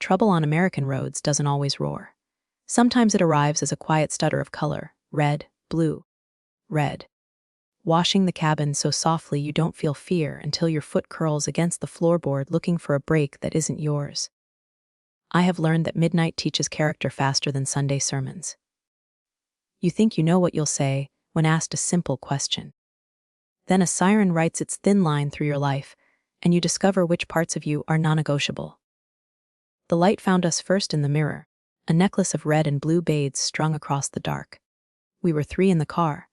trouble on American roads doesn't always roar. Sometimes it arrives as a quiet stutter of color, red, blue, red. Washing the cabin so softly you don't feel fear until your foot curls against the floorboard looking for a break that isn't yours. I have learned that midnight teaches character faster than Sunday sermons. You think you know what you'll say when asked a simple question. Then a siren writes its thin line through your life, and you discover which parts of you are non-negotiable. The light found us first in the mirror, a necklace of red and blue beads strung across the dark. We were 3 in the car,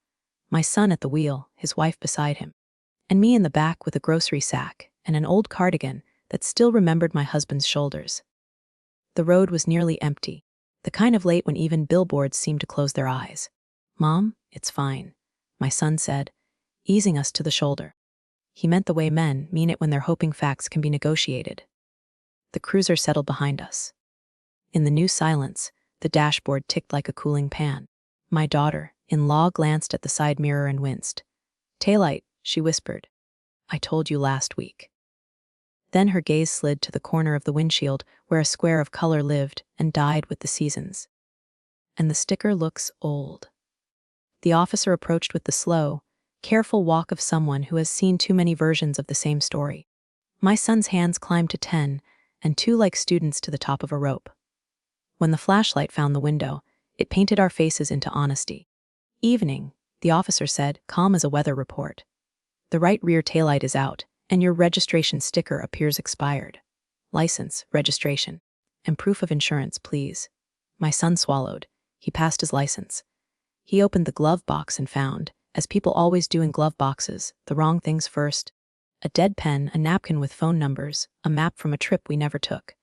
my son at the wheel, his wife beside him, and me in the back with a grocery sack and an old cardigan that still remembered my husband's shoulders. The road was nearly empty, the kind of late when even billboards seemed to close their eyes. "Mom, it's fine," my son said, easing us to the shoulder. He meant the way men mean it when they're hoping facts can be negotiated. The cruiser settled behind us. In the new silence, the dashboard ticked like a cooling pan. My daughter-in-law glanced at the side mirror and winced. "Taillight," she whispered. "I told you last week." Then her gaze slid to the corner of the windshield where a square of color lived and died with the seasons. And the sticker looks old. The officer approached with the slow, careful walk of someone who has seen too many versions of the same story. My son's hands climbed to 10, and 2 like students to the top of a rope. When the flashlight found the window, it painted our faces into honesty. "Evening," the officer said, calm as a weather report. "The right rear taillight is out, and your registration sticker appears expired. License, registration, and proof of insurance, please." My son swallowed. He passed his license. He opened the glove box and found, as people always do in glove boxes, the wrong things first. A dead pen, a napkin with phone numbers, a map from a trip we never took.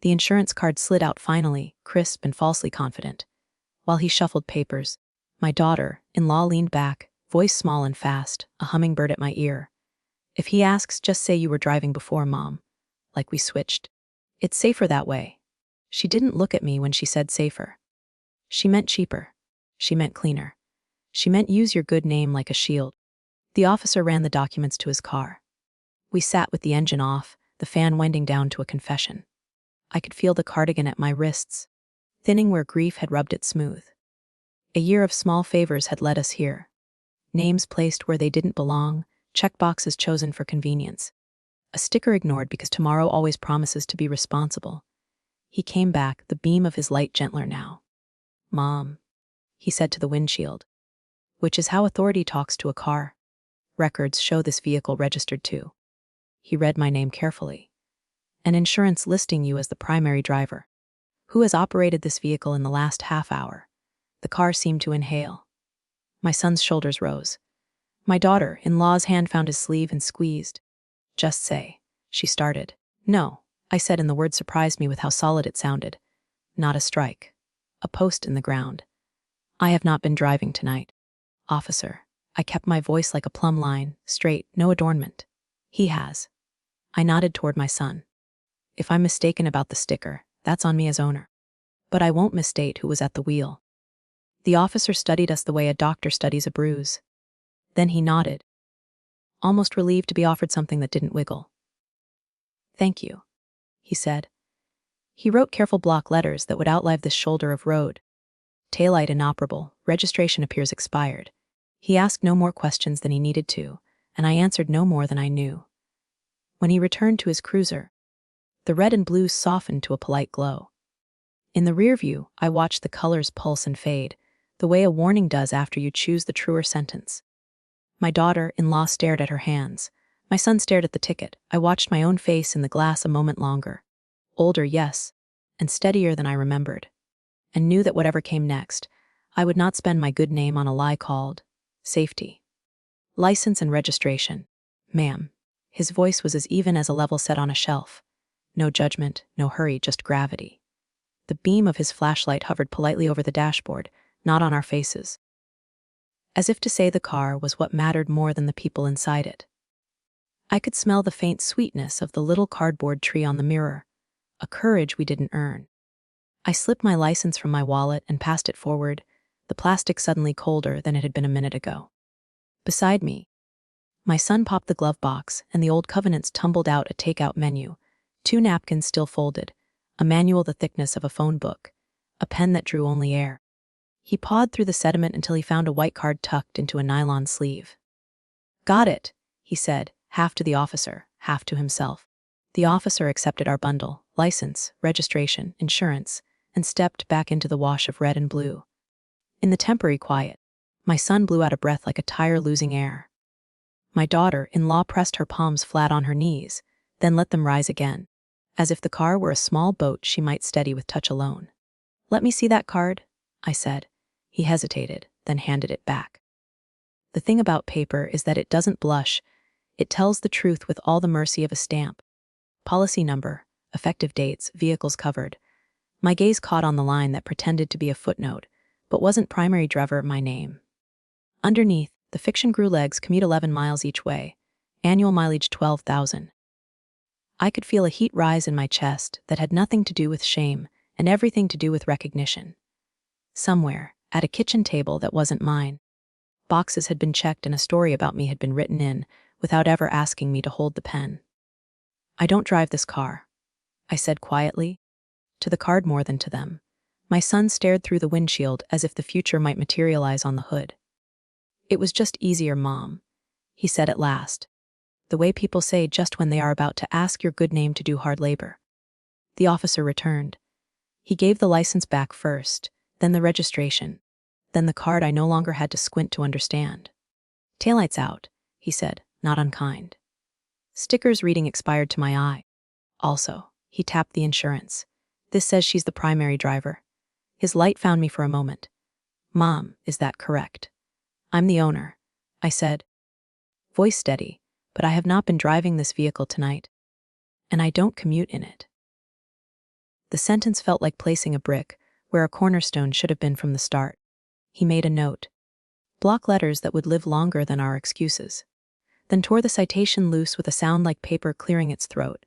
The insurance card slid out finally, crisp and falsely confident. While he shuffled papers, my daughter-in-law leaned back, voice small and fast, a hummingbird at my ear. "If he asks, just say you were driving before, Mom." Like we switched. "It's safer that way." She didn't look at me when she said safer. She meant cheaper. She meant cleaner. She meant use your good name like a shield. The officer ran the documents to his car. We sat with the engine off, the fan winding down to a confession. I could feel the cardigan at my wrists, thinning where grief had rubbed it smooth. A year of small favors had led us here. Names placed where they didn't belong, checkboxes chosen for convenience. A sticker ignored because tomorrow always promises to be responsible. He came back, the beam of his light gentler now. "Mom," he said to the windshield, which is how authority talks to a car. "Records show this vehicle registered too." He read my name carefully. "An insurance listing you as the primary driver. Who has operated this vehicle in the last half hour?" The car seemed to inhale. My son's shoulders rose. My daughter-in-law's hand found his sleeve and squeezed. "Just say," she started. "No," I said, and the word surprised me with how solid it sounded. "Not a strike. A post in the ground. I have not been driving tonight. Officer." I kept my voice like a plumb line, straight, no adornment. "He has." I nodded toward my son. "If I'm mistaken about the sticker, that's on me as owner. But I won't misstate who was at the wheel." The officer studied us the way a doctor studies a bruise. Then he nodded, almost relieved to be offered something that didn't wiggle. "Thank you," he said. He wrote careful block letters that would outlive this shoulder of road. "Taillight inoperable, registration appears expired." He asked no more questions than he needed to, and I answered no more than I knew. When he returned to his cruiser, the red and blue softened to a polite glow. In the rear view, I watched the colors pulse and fade, the way a warning does after you choose the truer sentence. My daughter-in-law stared at her hands. My son stared at the ticket. I watched my own face in the glass a moment longer. Older, yes, and steadier than I remembered. And knew that whatever came next, I would not spend my good name on a lie called safety. "License and registration, ma'am." His voice was as even as a level set on a shelf. No judgment, no hurry, just gravity. The beam of his flashlight hovered politely over the dashboard, not on our faces. As if to say the car was what mattered more than the people inside it. I could smell the faint sweetness of the little cardboard tree on the mirror, a courage we didn't earn. I slipped my license from my wallet and passed it forward, the plastic suddenly colder than it had been a minute ago. Beside me, my son popped the glove box and the old covenants tumbled out a takeout menu, 2 napkins still folded, a manual the thickness of a phone book, a pen that drew only air. He pawed through the sediment until he found a white card tucked into a nylon sleeve. "Got it," he said, half to the officer, half to himself. The officer accepted our bundle, license, registration, insurance, and stepped back into the wash of red and blue. In the temporary quiet, my son blew out a breath like a tire losing air. My daughter-in-law pressed her palms flat on her knees, then let them rise again, as if the car were a small boat she might steady with touch alone. "Let me see that card," I said. He hesitated, then handed it back. The thing about paper is that it doesn't blush. It tells the truth with all the mercy of a stamp. Policy number, effective dates, vehicles covered. My gaze caught on the line that pretended to be a footnote, but wasn't primary driver my name. Underneath, the fiction grew legs commute 11 miles each way. Annual mileage 12,000. I could feel a heat rise in my chest that had nothing to do with shame and everything to do with recognition. Somewhere, at a kitchen table that wasn't mine, boxes had been checked and a story about me had been written in without ever asking me to hold the pen. "I don't drive this car," I said quietly, to the card more than to them. My son stared through the windshield as if the future might materialize on the hood. "It was just easier, Mom," he said at last. The way people say just when they are about to ask your good name to do hard labor. The officer returned. He gave the license back first, then the registration, then the card I no longer had to squint to understand. "Taillights out," he said, not unkind. Sticker's reading expired to my eye. "Also," he tapped the insurance. "This says she's the primary driver." His light found me for a moment. "Mom, is that correct?" "I'm the owner," I said. Voice steady, "but I have not been driving this vehicle tonight. And I don't commute in it." The sentence felt like placing a brick where a cornerstone should have been from the start. He made a note. Block letters that would live longer than our excuses. Then tore the citation loose with a sound like paper clearing its throat.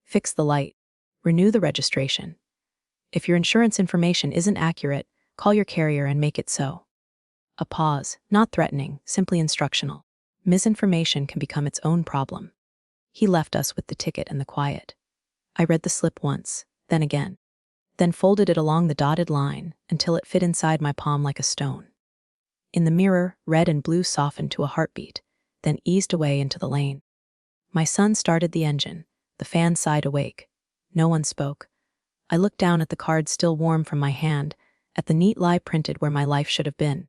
"Fix the light. Renew the registration. If your insurance information isn't accurate, call your carrier and make it so." A pause, not threatening, simply instructional. Misinformation can become its own problem. He left us with the ticket and the quiet. I read the slip once, then again, then folded it along the dotted line until it fit inside my palm like a stone. In the mirror, red and blue softened to a heartbeat, then eased away into the lane. My son started the engine, the fan sighed awake. No one spoke. I looked down at the card still warm from my hand, at the neat lie printed where my life should have been.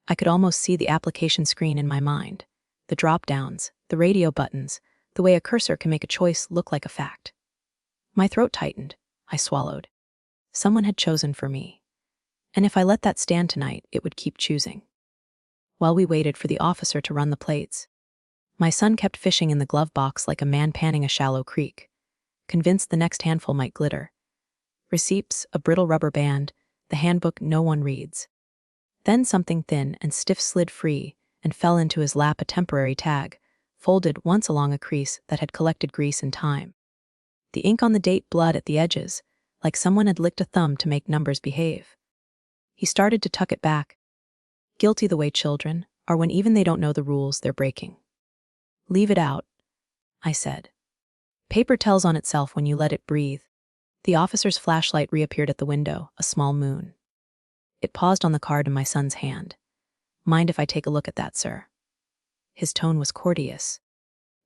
I could almost see the application screen in my mind, the drop-downs, the radio buttons, the way a cursor can make a choice look like a fact. My throat tightened. I swallowed. Someone had chosen for me. And if I let that stand tonight, it would keep choosing. While we waited for the officer to run the plates, my son kept fishing in the glove box like a man panning a shallow creek, convinced the next handful might glitter. Receipts, a brittle rubber band, the handbook no one reads. Then something thin and stiff slid free and fell into his lap, a temporary tag, folded once along a crease that had collected grease and time. The ink on the date blurred at the edges, like someone had licked a thumb to make numbers behave. He started to tuck it back. Guilty the way children are when even they don't know the rules they're breaking. "Leave it out," I said. "Paper tells on itself when you let it breathe." The officer's flashlight reappeared at the window, a small moon. It paused on the card in my son's hand. "Mind if I take a look at that, sir?" His tone was courteous,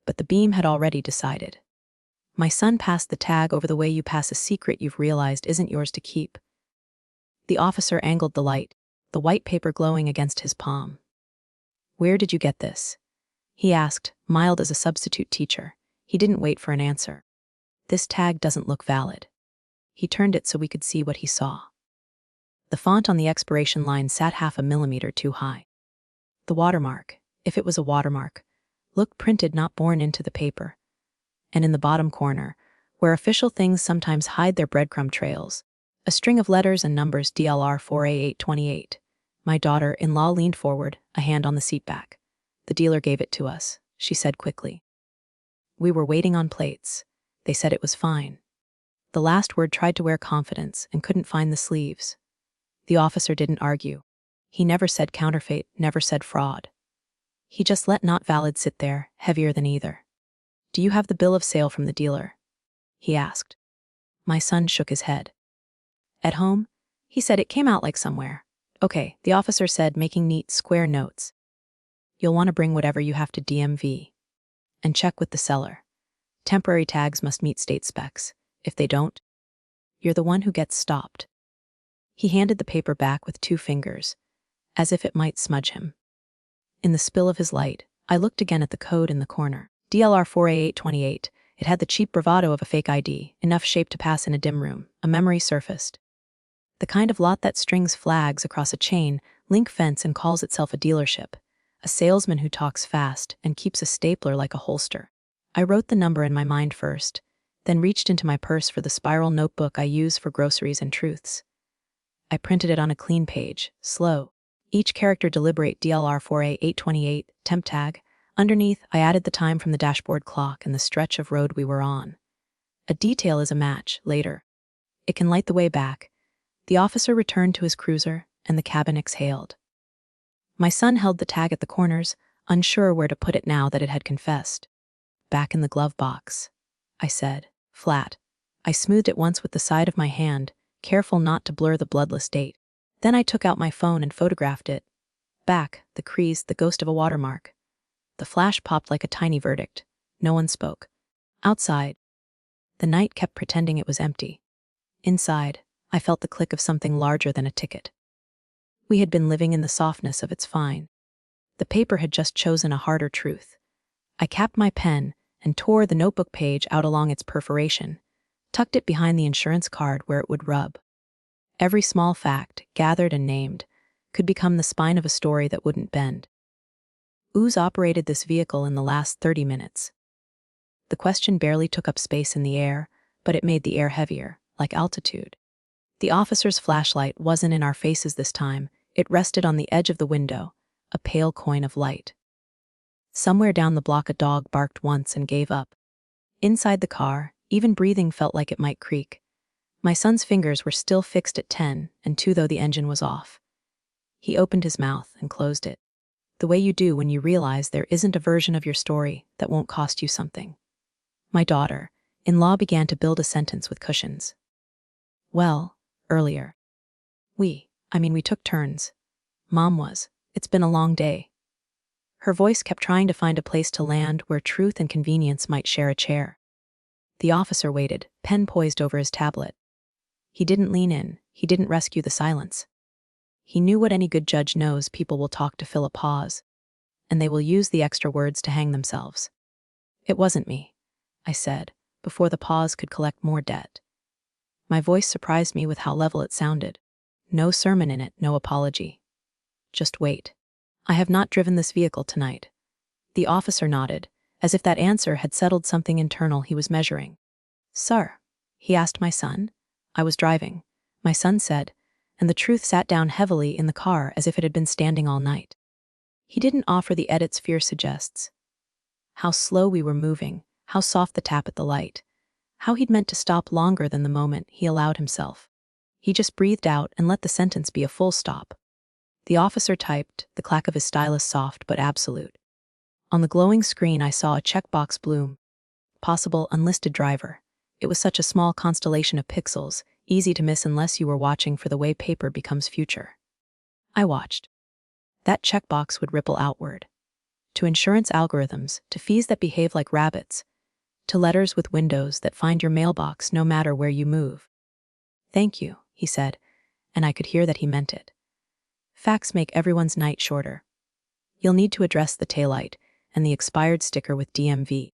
but the beam had already decided. My son passed the tag over the way you pass a secret you've realized isn't yours to keep. The officer angled the light, the white paper glowing against his palm. "Where did you get this?" he asked, mild as a substitute teacher. He didn't wait for an answer. "This tag doesn't look valid." He turned it so we could see what he saw. The font on the expiration line sat 0.5 millimeter too high. The watermark, if it was a watermark, looked printed, not born into the paper. And in the bottom corner, where official things sometimes hide their breadcrumb trails, a string of letters and numbers, DLR 4A828. My daughter-in-law leaned forward, a hand on the seat back. "The dealer gave it to us," she said quickly. "We were waiting on plates. They said it was fine." The last word tried to wear confidence and couldn't find the sleeves. The officer didn't argue. He never said counterfeit, never said fraud. He just let not valid sit there, heavier than either. "Do you have the bill of sale from the dealer?" he asked. My son shook his head. At home? He said it came out like somewhere. Okay, the officer said, making neat, square notes. You'll want to bring whatever you have to DMV. And check with the seller. Temporary tags must meet state specs. If they don't, you're the one who gets stopped. He handed the paper back with 2 fingers, as if it might smudge him. In the spill of his light, I looked again at the code in the corner. DLR 4A828. It had the cheap bravado of a fake ID, enough shape to pass in a dim room. A memory surfaced. The kind of lot that strings flags across a chain, link fence, and calls itself a dealership. A salesman who talks fast and keeps a stapler like a holster. I wrote the number in my mind first, then reached into my purse for the spiral notebook I use for groceries and truths. I printed it on a clean page, slow. Each character deliberate DLR 4A828, temp tag. Underneath, I added the time from the dashboard clock and the stretch of road we were on. A detail is a match, later. It can light the way back. The officer returned to his cruiser, and the cabin exhaled. My son held the tag at the corners, unsure where to put it now that it had confessed. Back in the glove box, I said, flat. I smoothed it once with the side of my hand, careful not to blur the bloodless date. Then I took out my phone and photographed it. Back, the crease, the ghost of a watermark. The flash popped like a tiny verdict. No one spoke. Outside, the night kept pretending it was empty. Inside, I felt the click of something larger than a ticket. We had been living in the softness of its fine. The paper had just chosen a harder truth. I capped my pen and tore the notebook page out along its perforation, tucked it behind the insurance card where it would rub. Every small fact, gathered and named, could become the spine of a story that wouldn't bend. Ooze operated this vehicle in the last 30 minutes. The question barely took up space in the air, but it made the air heavier, like altitude. The officer's flashlight wasn't in our faces this time. It rested on the edge of the window, a pale coin of light. Somewhere down the block a dog barked once and gave up. Inside the car, even breathing felt like it might creak. My son's fingers were still fixed at 10 and 2 though the engine was off. He opened his mouth and closed it, the way you do when you realize there isn't a version of your story that won't cost you something. My daughter-in-law began to build a sentence with cushions. Well, earlier. We took turns. Mom was. It's been a long day. Her voice kept trying to find a place to land where truth and convenience might share a chair. The officer waited, pen poised over his tablet. He didn't lean in, he didn't rescue the silence. He knew what any good judge knows: people will talk to fill a pause, and they will use the extra words to hang themselves. It wasn't me, I said, before the pause could collect more debt. My voice surprised me with how level it sounded. No sermon in it, no apology. Just wait. I have not driven this vehicle tonight. The officer nodded, as if that answer had settled something internal he was measuring. Sir, he asked my son. I was driving, my son said, and the truth sat down heavily in the car as if it had been standing all night. He didn't offer the edits fear suggests. How slow we were moving, how soft the tap at the light, how he'd meant to stop longer than the moment he allowed himself. He just breathed out and let the sentence be a full stop. The officer typed, the clack of his stylus soft but absolute. On the glowing screen I saw a checkbox bloom. Possible unlisted driver. It was such a small constellation of pixels, easy to miss unless you were watching for the way paper becomes future. I watched. That checkbox would ripple outward. To insurance algorithms, to fees that behave like rabbits, to letters with windows that find your mailbox no matter where you move. Thank you, he said, and I could hear that he meant it. Facts make everyone's night shorter. You'll need to address the taillight and the expired sticker with DMV.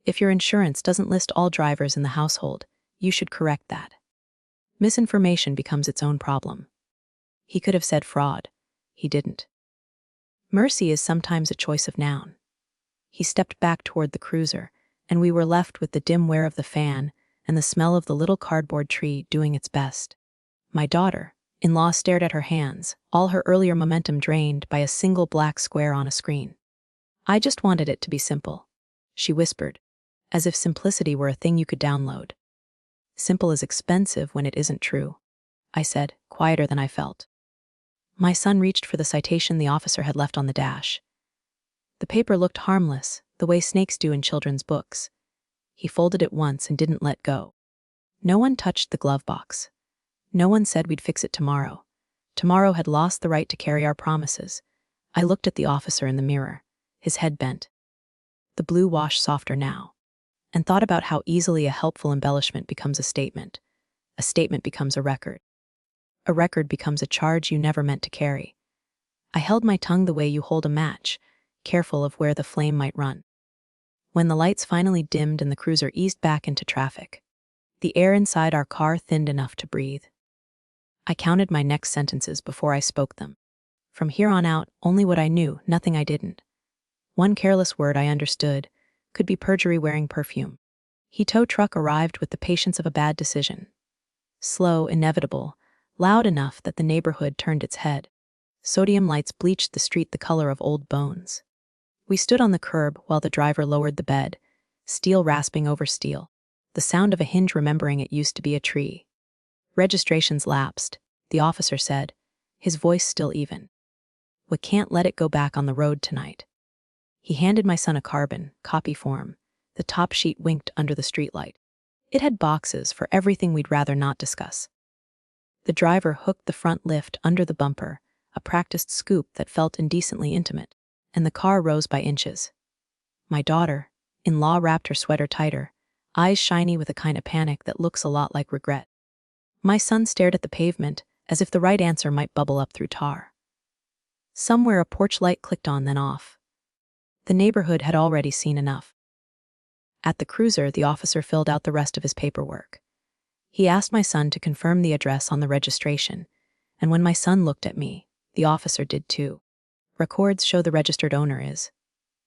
If your insurance doesn't list all drivers in the household, you should correct that. Misinformation becomes its own problem. He could have said fraud. He didn't. Mercy is sometimes a choice of noun. He stepped back toward the cruiser, and we were left with the dim wear of the fan and the smell of the little cardboard tree doing its best. My daughter-in-law stared at her hands, all her earlier momentum drained by a single black square on a screen. I just wanted it to be simple, she whispered, as if simplicity were a thing you could download. Simple is expensive when it isn't true, I said, quieter than I felt. My son reached for the citation the officer had left on the dash. The paper looked harmless, the way snakes do in children's books. He folded it once and didn't let go. No one touched the glove box. No one said we'd fix it tomorrow. Tomorrow had lost the right to carry our promises. I looked at the officer in the mirror, his head bent, the blue wash softer now, and thought about how easily a helpful embellishment becomes a statement. A statement becomes a record. A record becomes a charge you never meant to carry. I held my tongue the way you hold a match, careful of where the flame might run. When the lights finally dimmed and the cruiser eased back into traffic, the air inside our car thinned enough to breathe. I counted my next sentences before I spoke them. From here on out, only what I knew, nothing I didn't. One careless word I understood could be perjury wearing perfume. He tow truck arrived with the patience of a bad decision. Slow, inevitable, loud enough that the neighborhood turned its head. Sodium lights bleached the street the color of old bones. We stood on the curb while the driver lowered the bed, steel rasping over steel, the sound of a hinge remembering it used to be a tree. Registrations lapsed, the officer said, his voice still even. We can't let it go back on the road tonight. He handed my son a carbon copy form. The top sheet winked under the streetlight. It had boxes for everything we'd rather not discuss. The driver hooked the front lift under the bumper, a practiced scoop that felt indecently intimate, and the car rose by inches. My daughter-in-law wrapped her sweater tighter, eyes shiny with a kind of panic that looks a lot like regret. My son stared at the pavement, as if the right answer might bubble up through tar. Somewhere a porch light clicked on, then off. The neighborhood had already seen enough. At the cruiser, the officer filled out the rest of his paperwork. He asked my son to confirm the address on the registration, and when my son looked at me, the officer did too. Records show the registered owner is.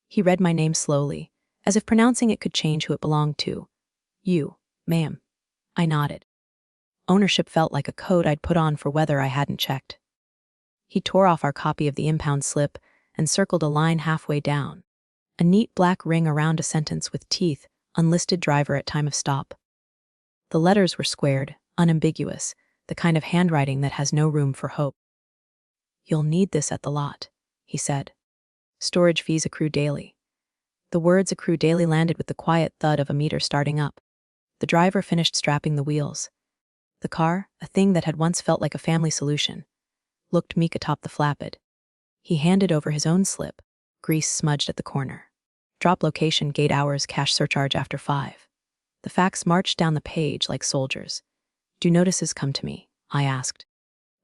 He read my name slowly, as if pronouncing it could change who it belonged to. You, ma'am. I nodded. Ownership felt like a coat I'd put on for weather I hadn't checked. He tore off our copy of the impound slip and circled a line halfway down. A neat black ring around a sentence with teeth, unlisted driver at time of stop. The letters were squared, unambiguous, the kind of handwriting that has no room for hope. You'll need this at the lot, he said. Storage fees accrue daily. The words accrue daily landed with the quiet thud of a meter starting up. The driver finished strapping the wheels. The car, a thing that had once felt like a family solution, looked meek atop the flatbed. He handed over his own slip, grease smudged at the corner. Drop location, gate hours, cash surcharge after 5. The facts marched down the page like soldiers. Do notices come to me? I asked,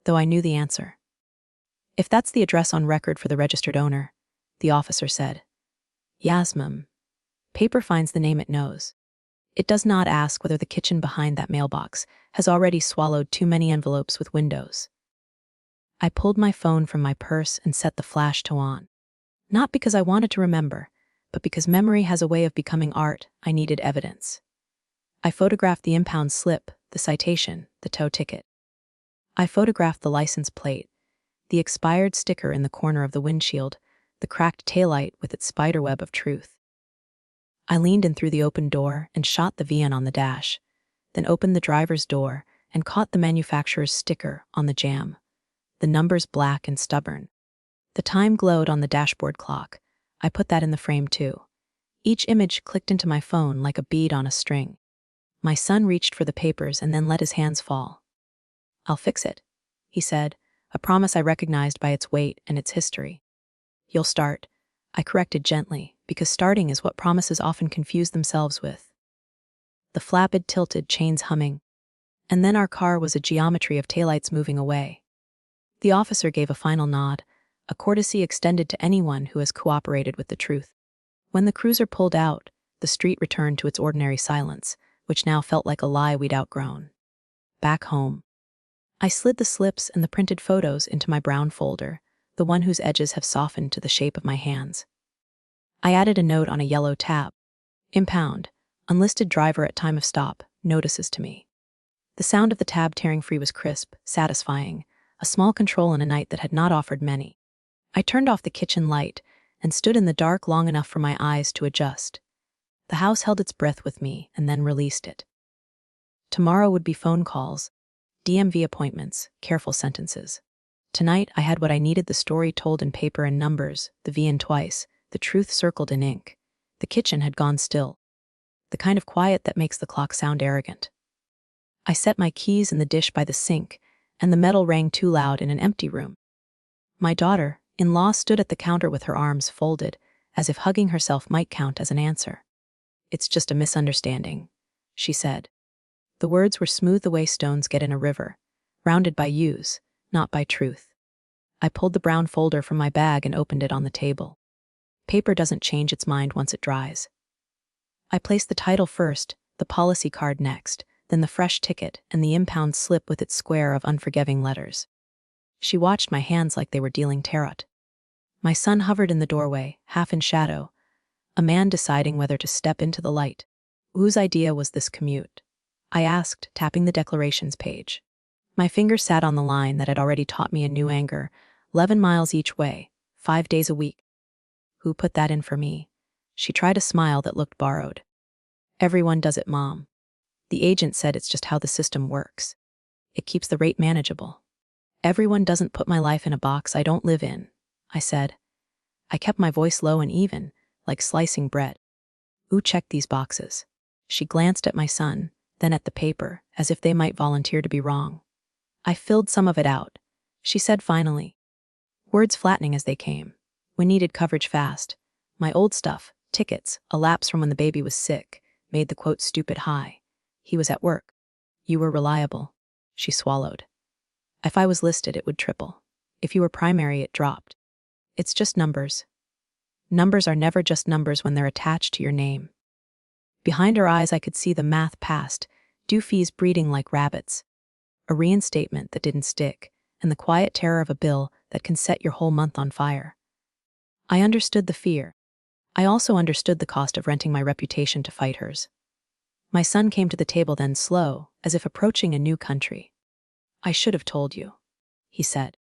though I knew the answer. If that's the address on record for the registered owner, the officer said. Yes, ma'am. Paper finds the name it knows. It does not ask whether the kitchen behind that mailbox has already swallowed too many envelopes with windows. I pulled my phone from my purse and set the flash to on. Not because I wanted to remember, but because memory has a way of becoming art. I needed evidence. I photographed the impound slip, the citation, the tow ticket. I photographed the license plate, the expired sticker in the corner of the windshield, the cracked taillight with its spiderweb of truth. I leaned in through the open door and shot the VN on the dash, then opened the driver's door and caught the manufacturer's sticker on the jamb, the numbers black and stubborn. The time glowed on the dashboard clock. I put that in the frame too. Each image clicked into my phone like a bead on a string. My son reached for the papers and then let his hands fall. I'll fix it, he said, a promise I recognized by its weight and its history. You'll start, I corrected gently, because starting is what promises often confuse themselves with. The flatbed tilted, chains humming, and then our car was a geometry of taillights moving away. The officer gave a final nod, a courtesy extended to anyone who has cooperated with the truth. When the cruiser pulled out, the street returned to its ordinary silence, which now felt like a lie we'd outgrown. Back home, I slid the slips and the printed photos into my brown folder, the one whose edges have softened to the shape of my hands. I added a note on a yellow tab. Impound, unlisted driver at time of stop, notices to me. The sound of the tab tearing free was crisp, satisfying, a small control in a night that had not offered many. I turned off the kitchen light and stood in the dark long enough for my eyes to adjust. The house held its breath with me and then released it. Tomorrow would be phone calls, DMV appointments, careful sentences. Tonight I had what I needed: the story told in paper and numbers, the V in twice, the truth circled in ink. The kitchen had gone still. The kind of quiet that makes the clock sound arrogant. I set my keys in the dish by the sink, and the metal rang too loud in an empty room. My daughter-in-law stood at the counter with her arms folded, as if hugging herself might count as an answer. "It's just a misunderstanding," she said. The words were smooth the way stones get in a river, rounded by U's, not by truth. I pulled the brown folder from my bag and opened it on the table. Paper doesn't change its mind once it dries. I placed the title first, the policy card next, then the fresh ticket and the impound slip with its square of unforgiving letters. She watched my hands like they were dealing tarot. My son hovered in the doorway, half in shadow, a man deciding whether to step into the light. Whose idea was this commute? I asked, tapping the declarations page. My finger sat on the line that had already taught me a new anger, 11 miles each way, 5 days a week. Who put that in for me? She tried a smile that looked borrowed. Everyone does it, Mom. The agent said it's just how the system works. It keeps the rate manageable. Everyone doesn't put my life in a box I don't live in, I said. I kept my voice low and even, like slicing bread. Who checked these boxes? She glanced at my son, then at the paper, as if they might volunteer to be wrong. I filled some of it out, she said finally. Words flattening as they came. We needed coverage fast. My old stuff, tickets, a lapse from when the baby was sick, made the quote stupid high. He was at work. You were reliable. She swallowed. If I was listed, it would triple. If you were primary, it dropped. It's just numbers. Numbers are never just numbers when they're attached to your name. Behind her eyes, I could see the math past, due fees breeding like rabbits. A reinstatement that didn't stick, and the quiet terror of a bill that can set your whole month on fire. I understood the fear. I also understood the cost of renting my reputation to fight hers. My son came to the table then slow, as if approaching a new country. I should have told you, he said.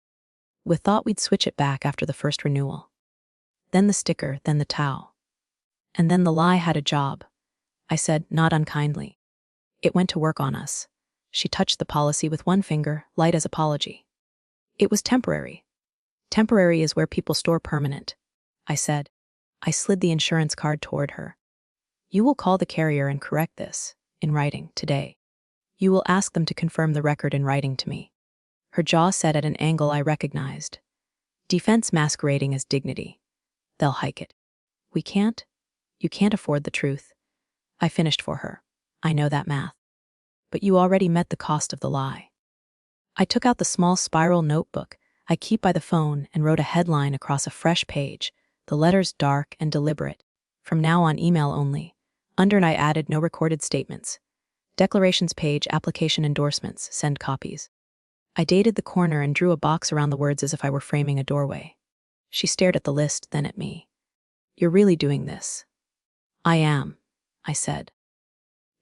We thought we'd switch it back after the first renewal. Then the sticker, then the towel. And then the lie had a job, I said, not unkindly. It went to work on us. She touched the policy with one finger, light as apology. It was temporary. Temporary is where people store permanent, I said. I slid the insurance card toward her. You will call the carrier and correct this, in writing, today. You will ask them to confirm the record in writing to me. Her jaw set at an angle I recognized. Defense masquerading as dignity. They'll hike it. We can't? You can't afford the truth. I finished for her. I know that math. But you already met the cost of the lie. I took out the small spiral notebook I keep by the phone and wrote a headline across a fresh page, the letters dark and deliberate. From now on, email only. Under it I added no recorded statements. Declarations page, application endorsements, send copies. I dated the corner and drew a box around the words as if I were framing a doorway. She stared at the list, then at me. You're really doing this? I am, I said.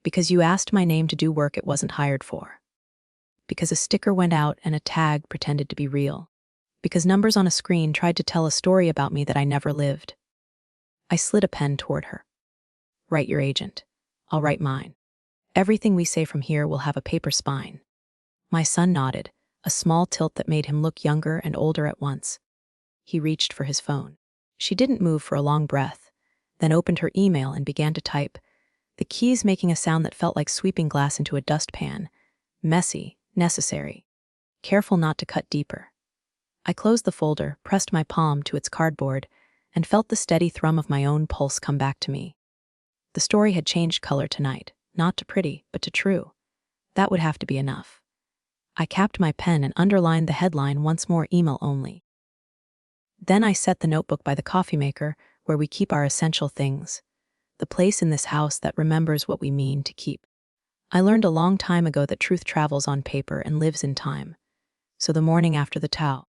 Because you asked my name to do work it wasn't hired for. Because a sticker went out and a tag pretended to be real. Because numbers on a screen tried to tell a story about me that I never lived. I slid a pen toward her. Write your agent. I'll write mine. Everything we say from here will have a paper spine. My son nodded, a small tilt that made him look younger and older at once. He reached for his phone. She didn't move for a long breath, then opened her email and began to type, the keys making a sound that felt like sweeping glass into a dustpan. Messy, necessary. Careful not to cut deeper. I closed the folder, pressed my palm to its cardboard, and felt the steady thrum of my own pulse come back to me. The story had changed color tonight, not to pretty, but to true. That would have to be enough. I capped my pen and underlined the headline once more, email only. Then I set the notebook by the coffee maker, where we keep our essential things. The place in this house that remembers what we mean to keep. I learned a long time ago that truth travels on paper and lives in time. So the morning after the towel,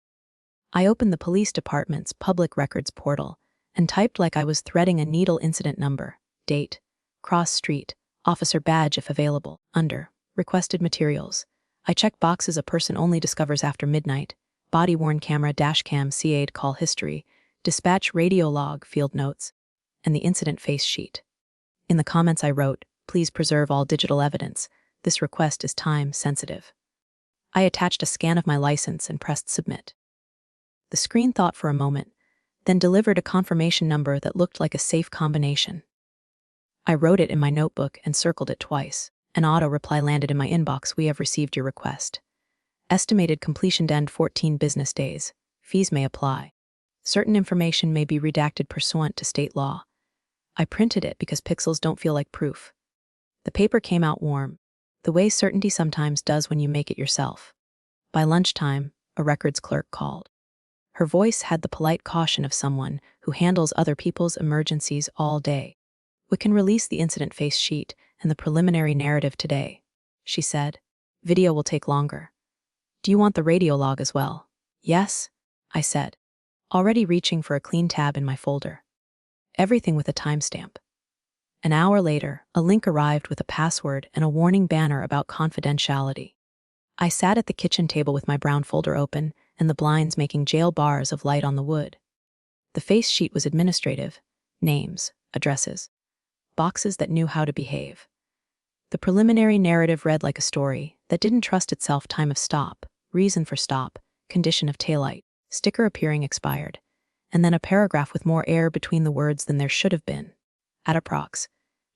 I opened the police department's public records portal and typed like I was threading a needle, incident number, date, cross street, officer badge if available, under, requested materials. I checked boxes a person only discovers after midnight, body-worn camera, dashcam, CA'd call history, dispatch radio log, field notes, and the incident face sheet. In the comments I wrote, please preserve all digital evidence. This request is time sensitive. I attached a scan of my license and pressed submit. The screen thought for a moment, then delivered a confirmation number that looked like a safe combination. I wrote it in my notebook and circled it twice. An auto reply landed in my inbox. We have received your request. Estimated completion to end 14 business days. Fees may apply. Certain information may be redacted pursuant to state law. I printed it because pixels don't feel like proof. The paper came out warm, the way certainty sometimes does when you make it yourself. By lunchtime, a records clerk called. Her voice had the polite caution of someone who handles other people's emergencies all day. We can release the incident face sheet and the preliminary narrative today, she said. Video will take longer. Do you want the radio log as well? Yes, I said, already reaching for a clean tab in my folder. Everything with a timestamp. An hour later, a link arrived with a password and a warning banner about confidentiality. I sat at the kitchen table with my brown folder open and the blinds making jail bars of light on the wood. The face sheet was administrative, names, addresses, boxes that knew how to behave. The preliminary narrative read like a story that didn't trust itself. Time of stop, reason for stop, condition of taillight, sticker appearing expired, and then a paragraph with more air between the words than there should have been. At approx.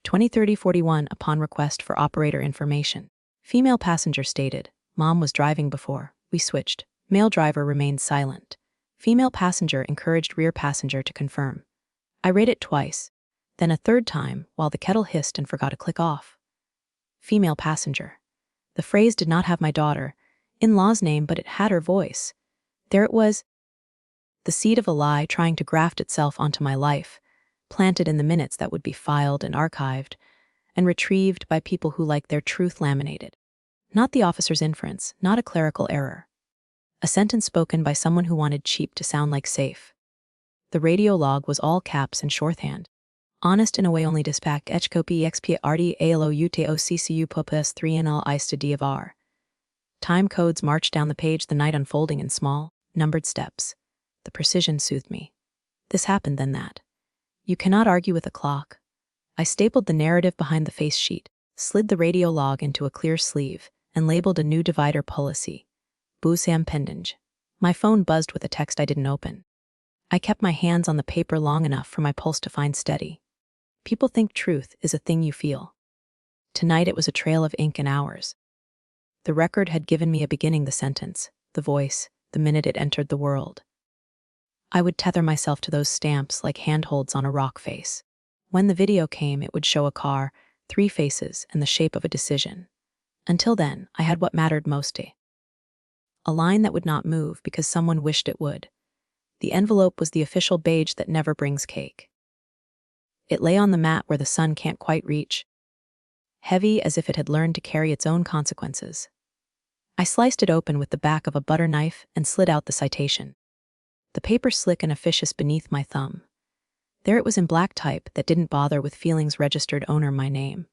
20:30:41 upon request for operator information. Female passenger stated, Mom was driving before. We switched. Male driver remained silent. Female passenger encouraged rear passenger to confirm. I read it twice, then a third time while the kettle hissed and forgot to click off. Female passenger. The phrase did not have my daughter-in-law's name, but it had her voice. There it was. The seed of a lie trying to graft itself onto my life, planted in the minutes that would be filed and archived, and retrieved by people who like their truth laminated. Not the officer's inference, not a clerical error. A sentence spoken by someone who wanted cheap to sound like safe. The radio log was all caps and shorthand. Honest in a way only dispatch hcopy exp rd aloutoccu popus 3nl ista d of r. Time codes marched down the page, the night unfolding in small, numbered steps. The precision soothed me. This happened, then that. You cannot argue with a clock. I stapled the narrative behind the face sheet, slid the radio log into a clear sleeve, and labeled a new divider policy. Busam pending. My phone buzzed with a text I didn't open. I kept my hands on the paper long enough for my pulse to find steady. People think truth is a thing you feel. Tonight it was a trail of ink and hours. The record had given me a beginning, the sentence, the voice, the minute it entered the world. I would tether myself to those stamps like handholds on a rock face. When the video came, it would show a car, 3 faces, and the shape of a decision. Until then, I had what mattered most. A line that would not move because someone wished it would. The envelope was the official badge that never brings cake. It lay on the mat where the sun can't quite reach, heavy as if it had learned to carry its own consequences. I sliced it open with the back of a butter knife and slid out the citation. The paper slick and officious beneath my thumb. There it was in black type that didn't bother with feelings registered owner my name.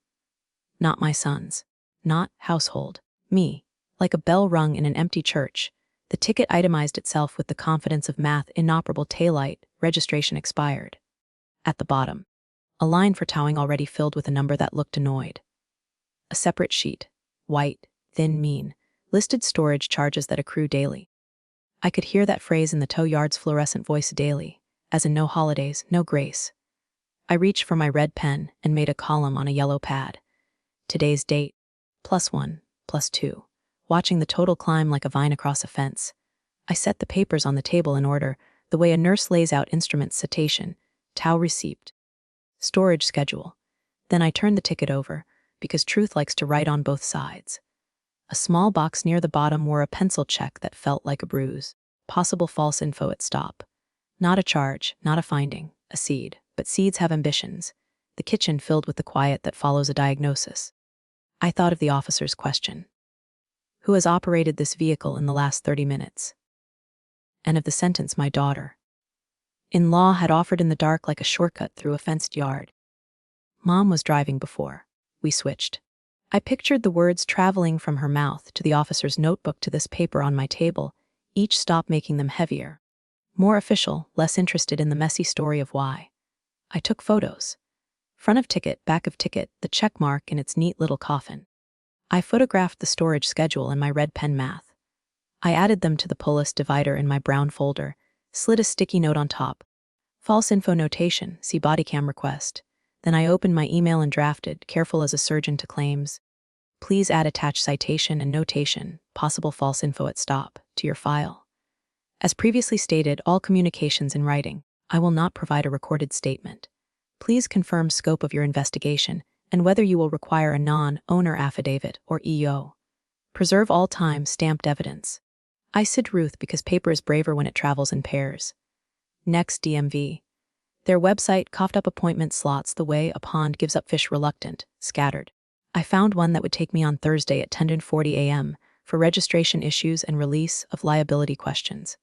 Not my son's. Not household. Me. Like a bell rung in an empty church, the ticket itemized itself with the confidence of math. Inoperable taillight, registration expired. At the bottom, a line for towing already filled with a number that looked annoyed. A separate sheet, white, thin, mean, listed storage charges that accrue daily. I could hear that phrase in the tow yard's fluorescent voice daily, as in no holidays, no grace. I reached for my red pen and made a column on a yellow pad. Today's date, +1, +2, watching the total climb like a vine across a fence. I set the papers on the table in order, the way a nurse lays out instruments: citation, tow receipt, storage schedule. Then I turned the ticket over, because truth likes to write on both sides. A small box near the bottom wore a pencil check that felt like a bruise. Possible false info at stop. Not a charge, not a finding, a seed, but seeds have ambitions. The kitchen filled with the quiet that follows a diagnosis. I thought of the officer's question. Who has operated this vehicle in the last 30 minutes? And of the sentence my daughter-in-law had offered in the dark like a shortcut through a fenced yard. Mom was driving before. We switched. I pictured the words traveling from her mouth to the officer's notebook to this paper on my table, each stop making them heavier. More official, less interested in the messy story of why. I took photos. Front of ticket, back of ticket, the check mark in its neat little coffin. I photographed the storage schedule and my red pen math. I added them to the pull list divider in my brown folder, slid a sticky note on top. False info notation, see bodycam request. Then I opened my email and drafted, careful as a surgeon to claims. Please add attached citation and notation, possible false info at stop, to your file. As previously stated, all communications in writing. I will not provide a recorded statement. Please confirm scope of your investigation and whether you will require a non-owner affidavit or EO. Preserve all time-stamped evidence. I Sid Ruth because paper is braver when it travels in pairs. Next, DMV. Their website coughed up appointment slots the way a pond gives up fish reluctant, scattered. I found one that would take me on Thursday at 10:40 a.m. for registration issues and release of liability questions.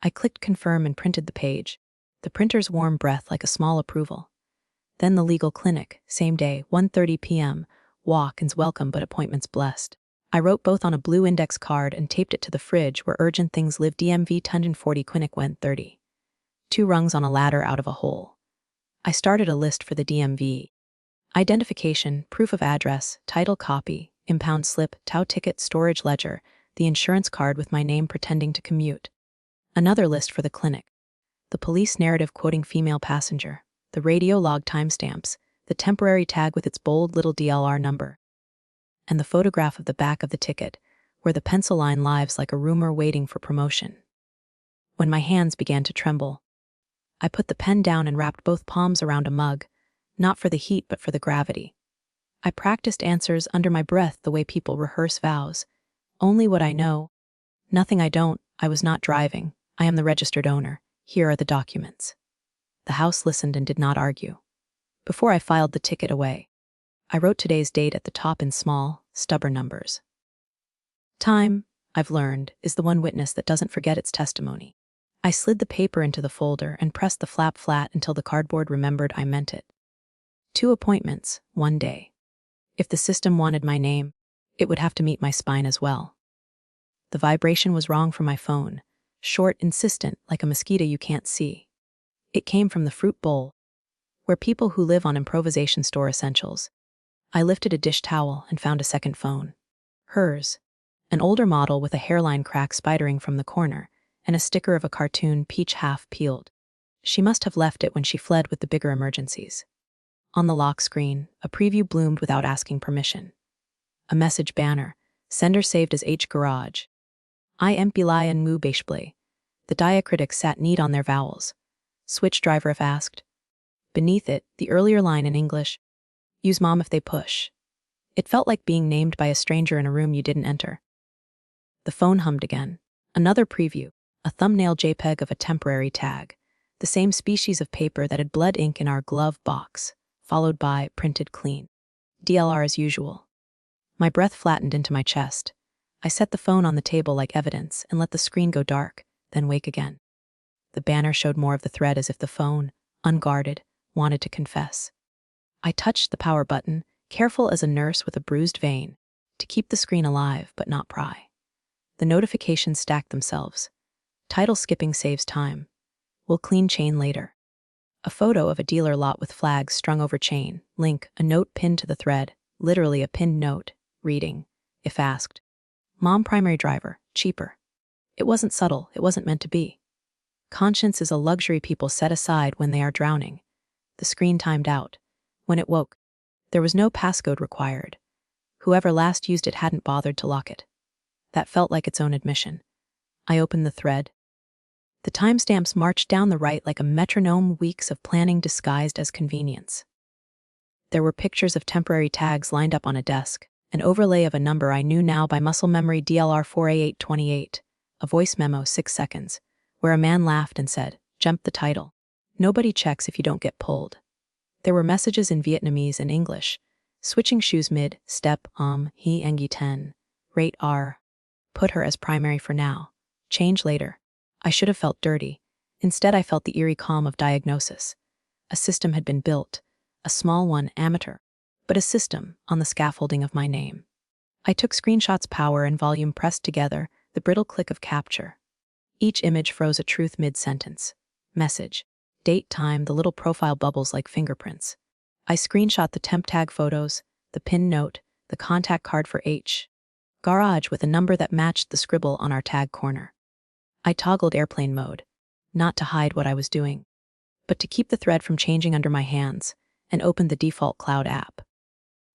I clicked confirm and printed the page, the printer's warm breath like a small approval. Then the legal clinic, same day, 1:30 p.m., walk-ins welcome but appointments blessed. I wrote both on a blue index card and taped it to the fridge where urgent things live. DMV 10:40 clinic went 30. 2 rungs on a ladder out of a hole. I started a list for the DMV. Identification, proof of address, title copy, impound slip, tow ticket, storage ledger, the insurance card with my name pretending to commute. Another list for the clinic. The police narrative quoting female passenger, the radio log timestamps, the temporary tag with its bold little DLR number, and the photograph of the back of the ticket, where the pencil line lives like a rumor waiting for promotion. When my hands began to tremble, I put the pen down and wrapped both palms around a mug, not for the heat but for the gravity. I practiced answers under my breath the way people rehearse vows. Only what I know. Nothing I don't. I was not driving. I am the registered owner. Here are the documents. The House listened and did not argue. Before I filed the ticket away, I wrote today's date at the top in small, stubborn numbers. Time, I've learned, is the one witness that doesn't forget its testimony. I slid the paper into the folder and pressed the flap flat until the cardboard remembered I meant it. 2 appointments, 1 day. If the system wanted my name, it would have to meet my spine as well. The vibration was wrong from my phone, short, insistent, like a mosquito you can't see. It came from the fruit bowl, where people who live on improvisation store essentials. I lifted a dish towel and found a second phone. Hers, an older model with a hairline crack spidering from the corner, and a sticker of a cartoon peach half peeled. She must have left it when she fled with the bigger emergencies. On the lock screen, a preview bloomed without asking permission. A message banner, sender saved as H Garage. I empilai and mu bashble. The diacritics sat neat on their vowels. Switch driver if asked. Beneath it, the earlier line in English, use mom if they push. It felt like being named by a stranger in a room you didn't enter. The phone hummed again. Another preview, a thumbnail JPEG of a temporary tag, the same species of paper that had bled ink in our glove box, followed by printed clean. DLR as usual. My breath flattened into my chest. I set the phone on the table like evidence and let the screen go dark, then wake again. The banner showed more of the thread as if the phone, unguarded, wanted to confess. I touched the power button, careful as a nurse with a bruised vein, to keep the screen alive but not pry. The notifications stacked themselves. Title skipping saves time. We'll clean chain later. A photo of a dealer lot with flags strung over chain, link, a note pinned to the thread, literally a pinned note, reading, if asked, Mom primary driver, cheaper. It wasn't subtle, it wasn't meant to be. Conscience is a luxury people set aside when they are drowning. The screen timed out. When it woke, there was no passcode required. Whoever last used it hadn't bothered to lock it. That felt like its own admission. I opened the thread. The timestamps marched down the right like a metronome, weeks of planning disguised as convenience. There were pictures of temporary tags lined up on a desk, an overlay of a number I knew now by muscle memory, DLR 4A828, a voice memo 6 seconds, where a man laughed and said, jump the title. Nobody checks if you don't get pulled. There were messages in Vietnamese and English, switching shoes mid, step, he engi 10, rate R, put her as primary for now, change later. I should have felt dirty. Instead, I felt the eerie calm of diagnosis. A system had been built, a small one, amateur, but a system on the scaffolding of my name. I took screenshots, power and volume pressed together, the brittle click of capture. Each image froze a truth mid-sentence. Message, date, time, the little profile bubbles like fingerprints. I screenshot the temp tag photos, the pin note, the contact card for H Garage with a number that matched the scribble on our tag corner. I toggled airplane mode, not to hide what I was doing, but to keep the thread from changing under my hands, and opened the default cloud app.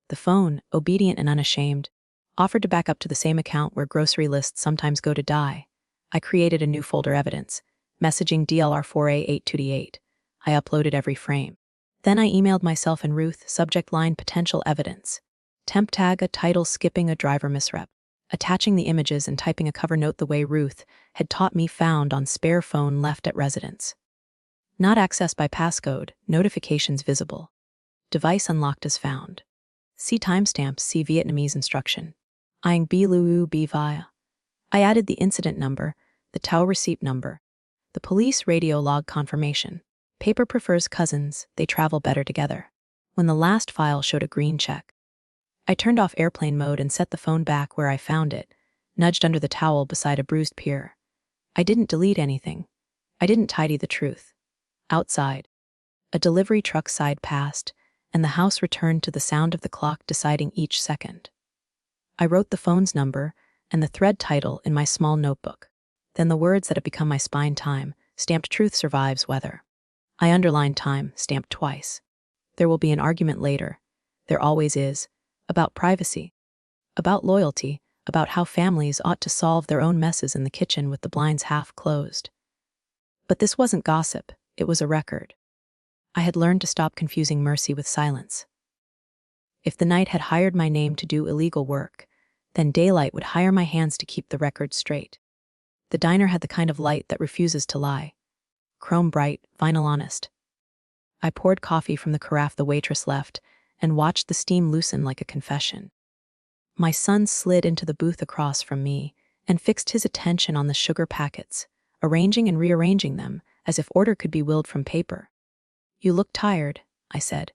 The phone, obedient and unashamed, offered to back up to the same account where grocery lists sometimes go to die. I created a new folder evidence, messaging DLR4A82D8. I uploaded every frame. Then I emailed myself and Ruth, subject line potential evidence. Temp tag, a title skipping a driver misrep. Attaching the images and typing a cover note the way Ruth had taught me, found on spare phone left at residence. Not accessed by passcode, notifications visible. Device unlocked as found. See timestamps, see Vietnamese instruction. Iang B Lu B via. I added the incident number, the tow receipt number, the police radio log confirmation. Paper prefers cousins, they travel better together. When the last file showed a green check. I turned off airplane mode and set the phone back where I found it, nudged under the towel beside a bruised pier. I didn't delete anything. I didn't tidy the truth. Outside, a delivery truck sighed past, and the house returned to the sound of the clock deciding each second. I wrote the phone's number and the thread title in my small notebook. Then the words that have become my spine: time, stamped truth survives weather. I underlined time, stamped twice. There will be an argument later. There always is. About privacy. About loyalty. About how families ought to solve their own messes in the kitchen with the blinds half closed. But this wasn't gossip. It was a record. I had learned to stop confusing mercy with silence. If the night had hired my name to do illegal work, then daylight would hire my hands to keep the record straight. The diner had the kind of light that refuses to lie. Chrome bright, vinyl honest. I poured coffee from the carafe the waitress left and watched the steam loosen like a confession. My son slid into the booth across from me and fixed his attention on the sugar packets, arranging and rearranging them as if order could be willed from paper. You look tired, I said.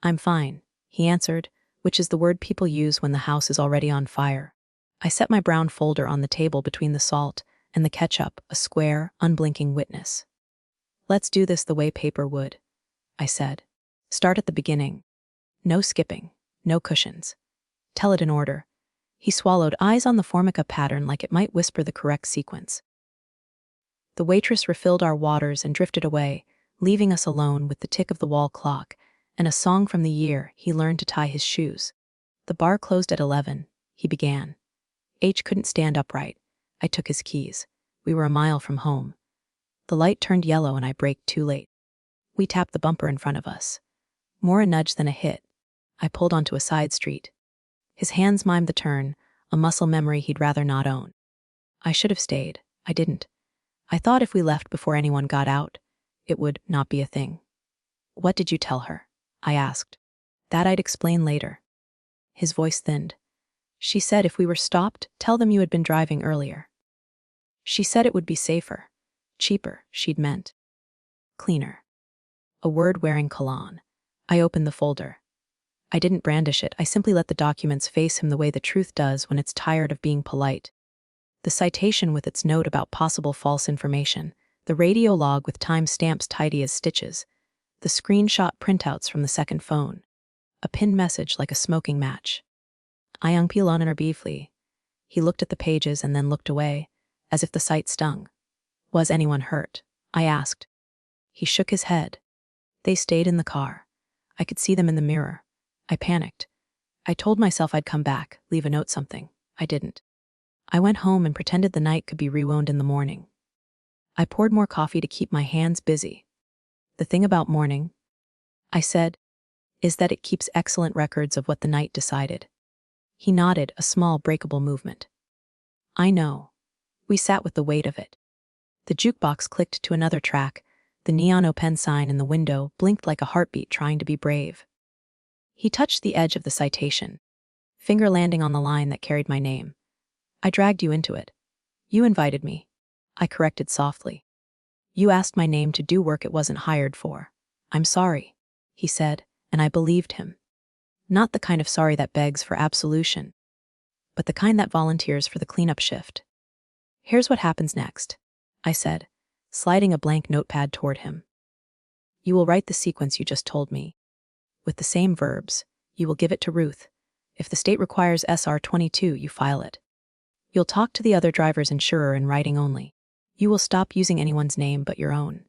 I'm fine, he answered, which is the word people use when the house is already on fire. I set my brown folder on the table between the salt and the ketchup, a square, unblinking witness. Let's do this the way paper would, I said. Start at the beginning. No skipping, no cushions. Tell it in order. He swallowed, eyes on the formica pattern like it might whisper the correct sequence. The waitress refilled our waters and drifted away, leaving us alone with the tick of the wall clock and a song from the year he learned to tie his shoes. The bar closed at 11, he began. H couldn't stand upright. I took his keys. We were a mile from home. The light turned yellow and I braked too late. We tapped the bumper in front of us. More a nudge than a hit. I pulled onto a side street. His hands mimed the turn, a muscle memory he'd rather not own. I should have stayed. I didn't. I thought if we left before anyone got out, it would not be a thing. What did you tell her? I asked. That I'd explain later. His voice thinned. She said if we were stopped, tell them you had been driving earlier. She said it would be safer. Cheaper, she'd meant. Cleaner. A word-wearing cologne. I opened the folder. I didn't brandish it. I simply let the documents face him the way the truth does when it's tired of being polite. The citation with its note about possible false information, the radio log with time stamps tidy as stitches, the screenshot printouts from the second phone, a pinned message like a smoking match. Iang Piloner briefly. He looked at the pages and then looked away, as if the sight stung. Was anyone hurt? I asked. He shook his head. They stayed in the car. I could see them in the mirror. I panicked. I told myself I'd come back, leave a note, something. I didn't. I went home and pretended the night could be rewound in the morning. I poured more coffee to keep my hands busy. The thing about morning, I said, is that it keeps excellent records of what the night decided. He nodded, a small breakable movement. I know. We sat with the weight of it. The jukebox clicked to another track. The neon open sign in the window blinked like a heartbeat trying to be brave. He touched the edge of the citation, finger landing on the line that carried my name. I dragged you into it. You invited me. I corrected softly. You asked my name to do work it wasn't hired for. I'm sorry, he said, and I believed him. Not the kind of sorry that begs for absolution, but the kind that volunteers for the cleanup shift. Here's what happens next, I said, sliding a blank notepad toward him. You will write the sequence you just told me. With the same verbs, you will give it to Ruth. If the state requires SR-22, you file it. You'll talk to the other driver's insurer in writing only. You will stop using anyone's name but your own.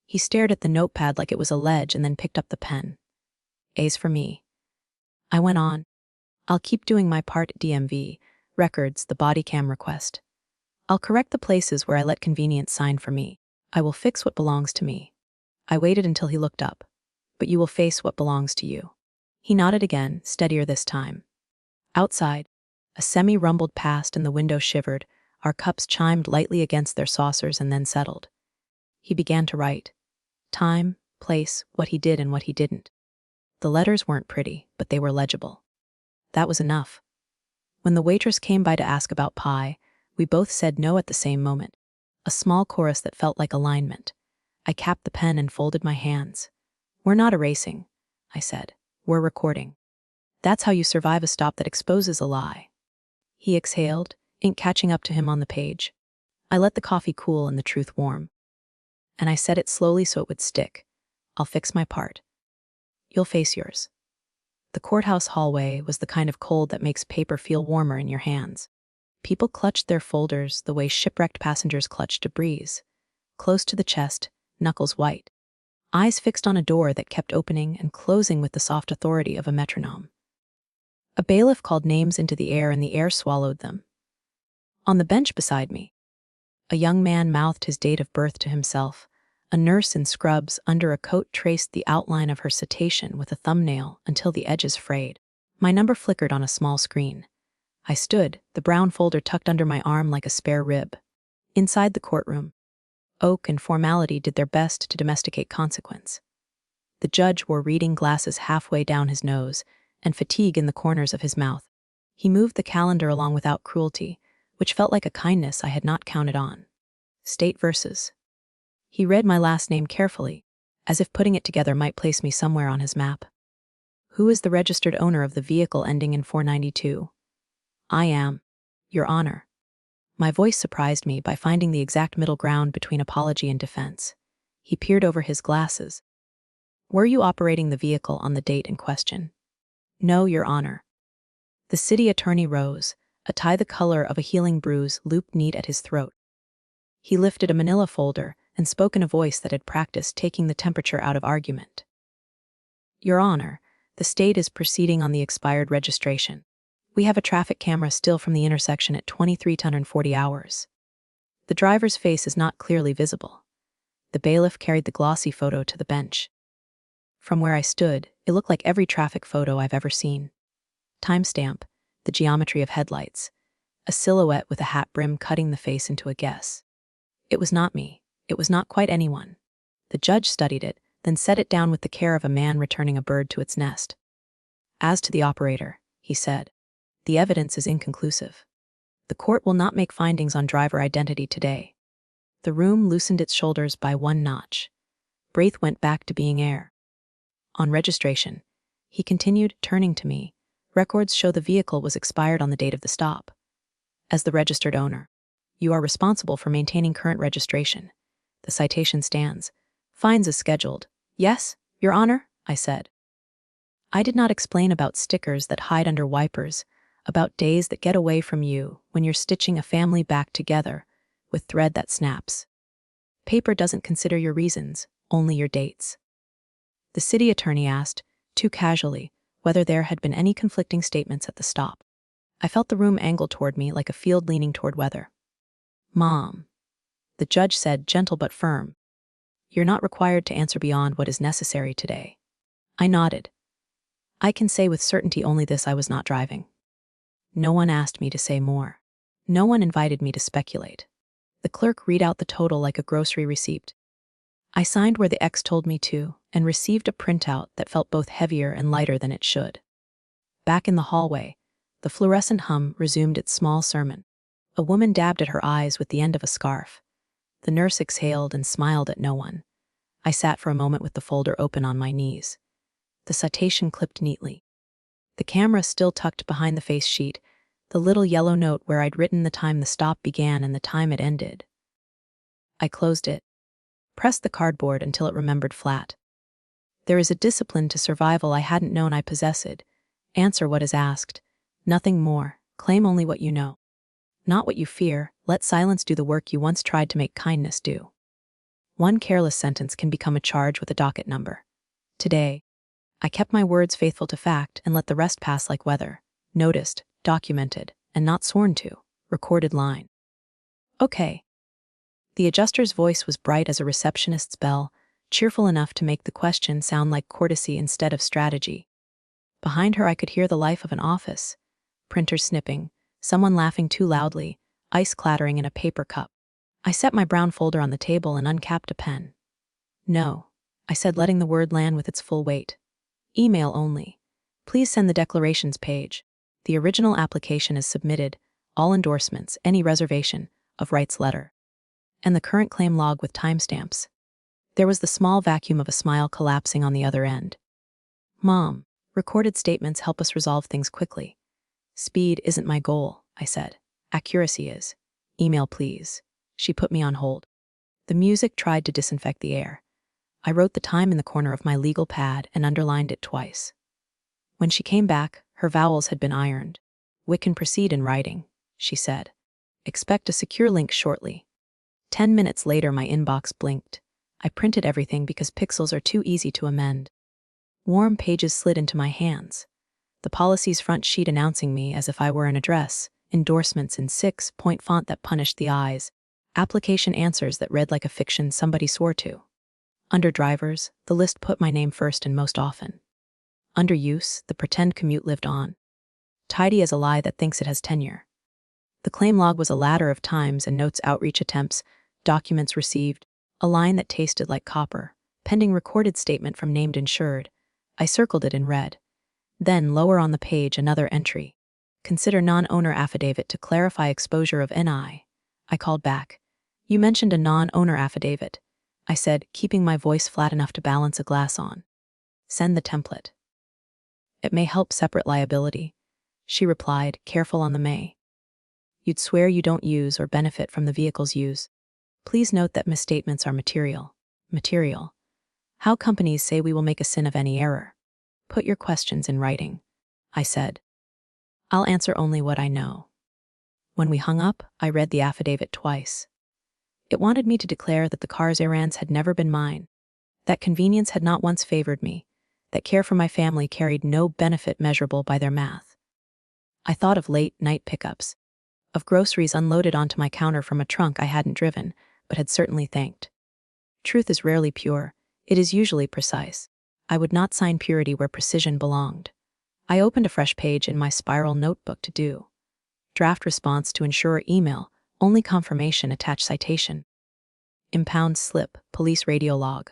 He stared at the notepad like it was a ledge and then picked up the pen. A's for me. I went on. I'll keep doing my part at DMV, records, the body cam request. I'll correct the places where I let convenience sign for me. I will fix what belongs to me. I waited until he looked up. But you will face what belongs to you. He nodded again, steadier this time. Outside, a semi rumbled past and the window shivered. Our cups chimed lightly against their saucers and then settled. He began to write. Time, place, what he did and what he didn't. The letters weren't pretty, but they were legible. That was enough. When the waitress came by to ask about pie, we both said no at the same moment. A small chorus that felt like alignment. I capped the pen and folded my hands. We're not erasing, I said. We're recording. That's how you survive a stop that exposes a lie. He exhaled, ink catching up to him on the page. I let the coffee cool and the truth warm. And I said it slowly so it would stick. I'll fix my part. You'll face yours. The courthouse hallway was the kind of cold that makes paper feel warmer in your hands. People clutched their folders the way shipwrecked passengers clutch debris. Close to the chest, knuckles white. Eyes fixed on a door that kept opening and closing with the soft authority of a metronome. A bailiff called names into the air and the air swallowed them. On the bench beside me, a young man mouthed his date of birth to himself. A nurse in scrubs under a coat traced the outline of her citation with a thumbnail until the edges frayed. My number flickered on a small screen. I stood, the brown folder tucked under my arm like a spare rib. Inside the courtroom, oak and formality did their best to domesticate consequence. The judge wore reading glasses halfway down his nose and fatigue in the corners of his mouth. He moved the calendar along without cruelty, which felt like a kindness I had not counted on. State verses. He read my last name carefully, as if putting it together might place me somewhere on his map. Who is the registered owner of the vehicle ending in 492? I am, Your Honor. My voice surprised me by finding the exact middle ground between apology and defense. He peered over his glasses. Were you operating the vehicle on the date in question? No, Your Honor. The city attorney rose, a tie the color of a healing bruise looped neat at his throat. He lifted a manila folder and spoke in a voice that had practiced taking the temperature out of argument. Your Honor, the state is proceeding on the expired registration. We have a traffic camera still from the intersection at 23:40 hours. The driver's face is not clearly visible. The bailiff carried the glossy photo to the bench. From where I stood, it looked like every traffic photo I've ever seen. Timestamp, the geometry of headlights, a silhouette with a hat brim cutting the face into a guess. It was not me. It was not quite anyone. The judge studied it, then set it down with the care of a man returning a bird to its nest. As to the operator, he said, the evidence is inconclusive. The court will not make findings on driver identity today. The room loosened its shoulders by one notch. Breath went back to being air. On registration, he continued, turning to me, records show the vehicle was expired on the date of the stop. As the registered owner, you are responsible for maintaining current registration. The citation stands. Fines as scheduled. Yes, Your Honor, I said. I did not explain about stickers that hide under wipers, about days that get away from you when you're stitching a family back together with thread that snaps. Paper doesn't consider your reasons, only your dates. The city attorney asked, too casually, whether there had been any conflicting statements at the stop. I felt the room angle toward me like a field leaning toward weather. Mom. The judge said, gentle but firm, you're not required to answer beyond what is necessary today. I nodded. I can say with certainty only this: I was not driving. No one asked me to say more. No one invited me to speculate. The clerk read out the total like a grocery receipt. I signed where the X told me to and received a printout that felt both heavier and lighter than it should. Back in the hallway, the fluorescent hum resumed its small sermon. A woman dabbed at her eyes with the end of a scarf. The nurse exhaled and smiled at no one. I sat for a moment with the folder open on my knees. The citation clipped neatly. The camera still tucked behind the face sheet, the little yellow note where I'd written the time the stop began and the time it ended. I closed it, pressed the cardboard until it remembered flat. There is a discipline to survival I hadn't known I possessed. Answer what is asked. Nothing more. Claim only what you know. Not what you fear. Let silence do the work you once tried to make kindness do. One careless sentence can become a charge with a docket number. Today, I kept my words faithful to fact and let the rest pass like weather. Noticed, documented, and not sworn to. Recorded line. Okay. The adjuster's voice was bright as a receptionist's bell, cheerful enough to make the question sound like courtesy instead of strategy. Behind her I could hear the life of an office. Printers snipping, someone laughing too loudly, ice clattering in a paper cup. I set my brown folder on the table and uncapped a pen. No, I said, letting the word land with its full weight. Email only. Please send the declarations page. The original application is submitted, all endorsements, any reservation, of rights letter. And the current claim log with timestamps. There was the small vacuum of a smile collapsing on the other end. Mom, recorded statements help us resolve things quickly. Speed isn't my goal, I said. Accuracy is. Email please. She put me on hold. The music tried to disinfect the air. I wrote the time in the corner of my legal pad and underlined it twice. When she came back, her vowels had been ironed. We can proceed in writing, she said. Expect a secure link shortly. 10 minutes later my inbox blinked. I printed everything because pixels are too easy to amend. Warm pages slid into my hands. The policy's front sheet announcing me as if I were an address, endorsements in 6-point font that punished the eyes, application answers that read like a fiction somebody swore to. Under drivers, the list put my name first and most often. Under use, the pretend commute lived on. Tidy as a lie that thinks it has tenure. The claim log was a ladder of times and notes, outreach attempts, documents received, a line that tasted like copper, pending recorded statement from named insured. I circled it in red. Then, lower on the page, another entry. Consider non-owner affidavit to clarify exposure of NI. I called back. You mentioned a non-owner affidavit, I said, keeping my voice flat enough to balance a glass on. Send the template. It may help separate liability, she replied, careful on the may. You'd swear you don't use or benefit from the vehicle's use. Please note that misstatements are material. Material. How companies say we will make a sin of any error. Put your questions in writing, I said. I'll answer only what I know. When we hung up, I read the affidavit twice. It wanted me to declare that the car's errands had never been mine, that convenience had not once favored me, that care for my family carried no benefit measurable by their math. I thought of late-night pickups, of groceries unloaded onto my counter from a trunk I hadn't driven, but had certainly thanked. Truth is rarely pure, it is usually precise. I would not sign purity where precision belonged. I opened a fresh page in my spiral notebook to do. Draft response to insurer email, only confirmation attached citation. Impound slip, police radio log.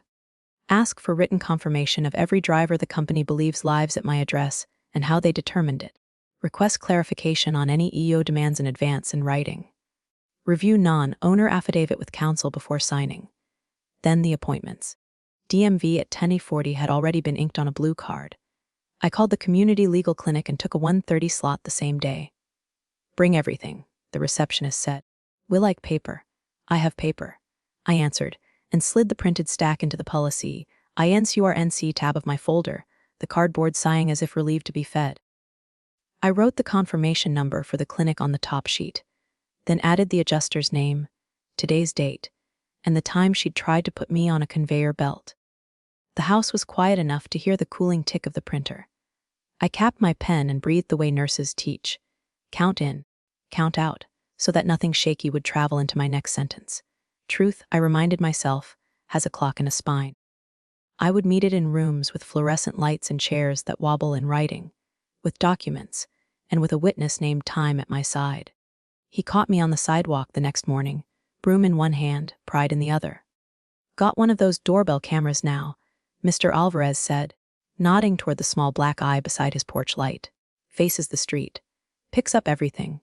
Ask for written confirmation of every driver the company believes lives at my address and how they determined it. Request clarification on any EO demands in advance in writing. Review non-owner affidavit with counsel before signing. Then the appointments. DMV at 10:40 had already been inked on a blue card. I called the community legal clinic and took a 1:30 slot the same day. Bring everything, the receptionist said. We like paper. I have paper, I answered, and slid the printed stack into the policy, INCURNC tab of my folder, the cardboard sighing as if relieved to be fed. I wrote the confirmation number for the clinic on the top sheet, then added the adjuster's name, today's date, and the time she'd tried to put me on a conveyor belt. The house was quiet enough to hear the cooling tick of the printer. I capped my pen and breathed the way nurses teach. Count in, count out, so that nothing shaky would travel into my next sentence. Truth, I reminded myself, has a clock and a spine. I would meet it in rooms with fluorescent lights and chairs that wobble in writing, with documents, and with a witness named Time at my side. He caught me on the sidewalk the next morning, broom in one hand, pride in the other. Got one of those doorbell cameras now, Mr. Alvarez said, nodding toward the small black eye beside his porch light. Faces the street. Picks up everything.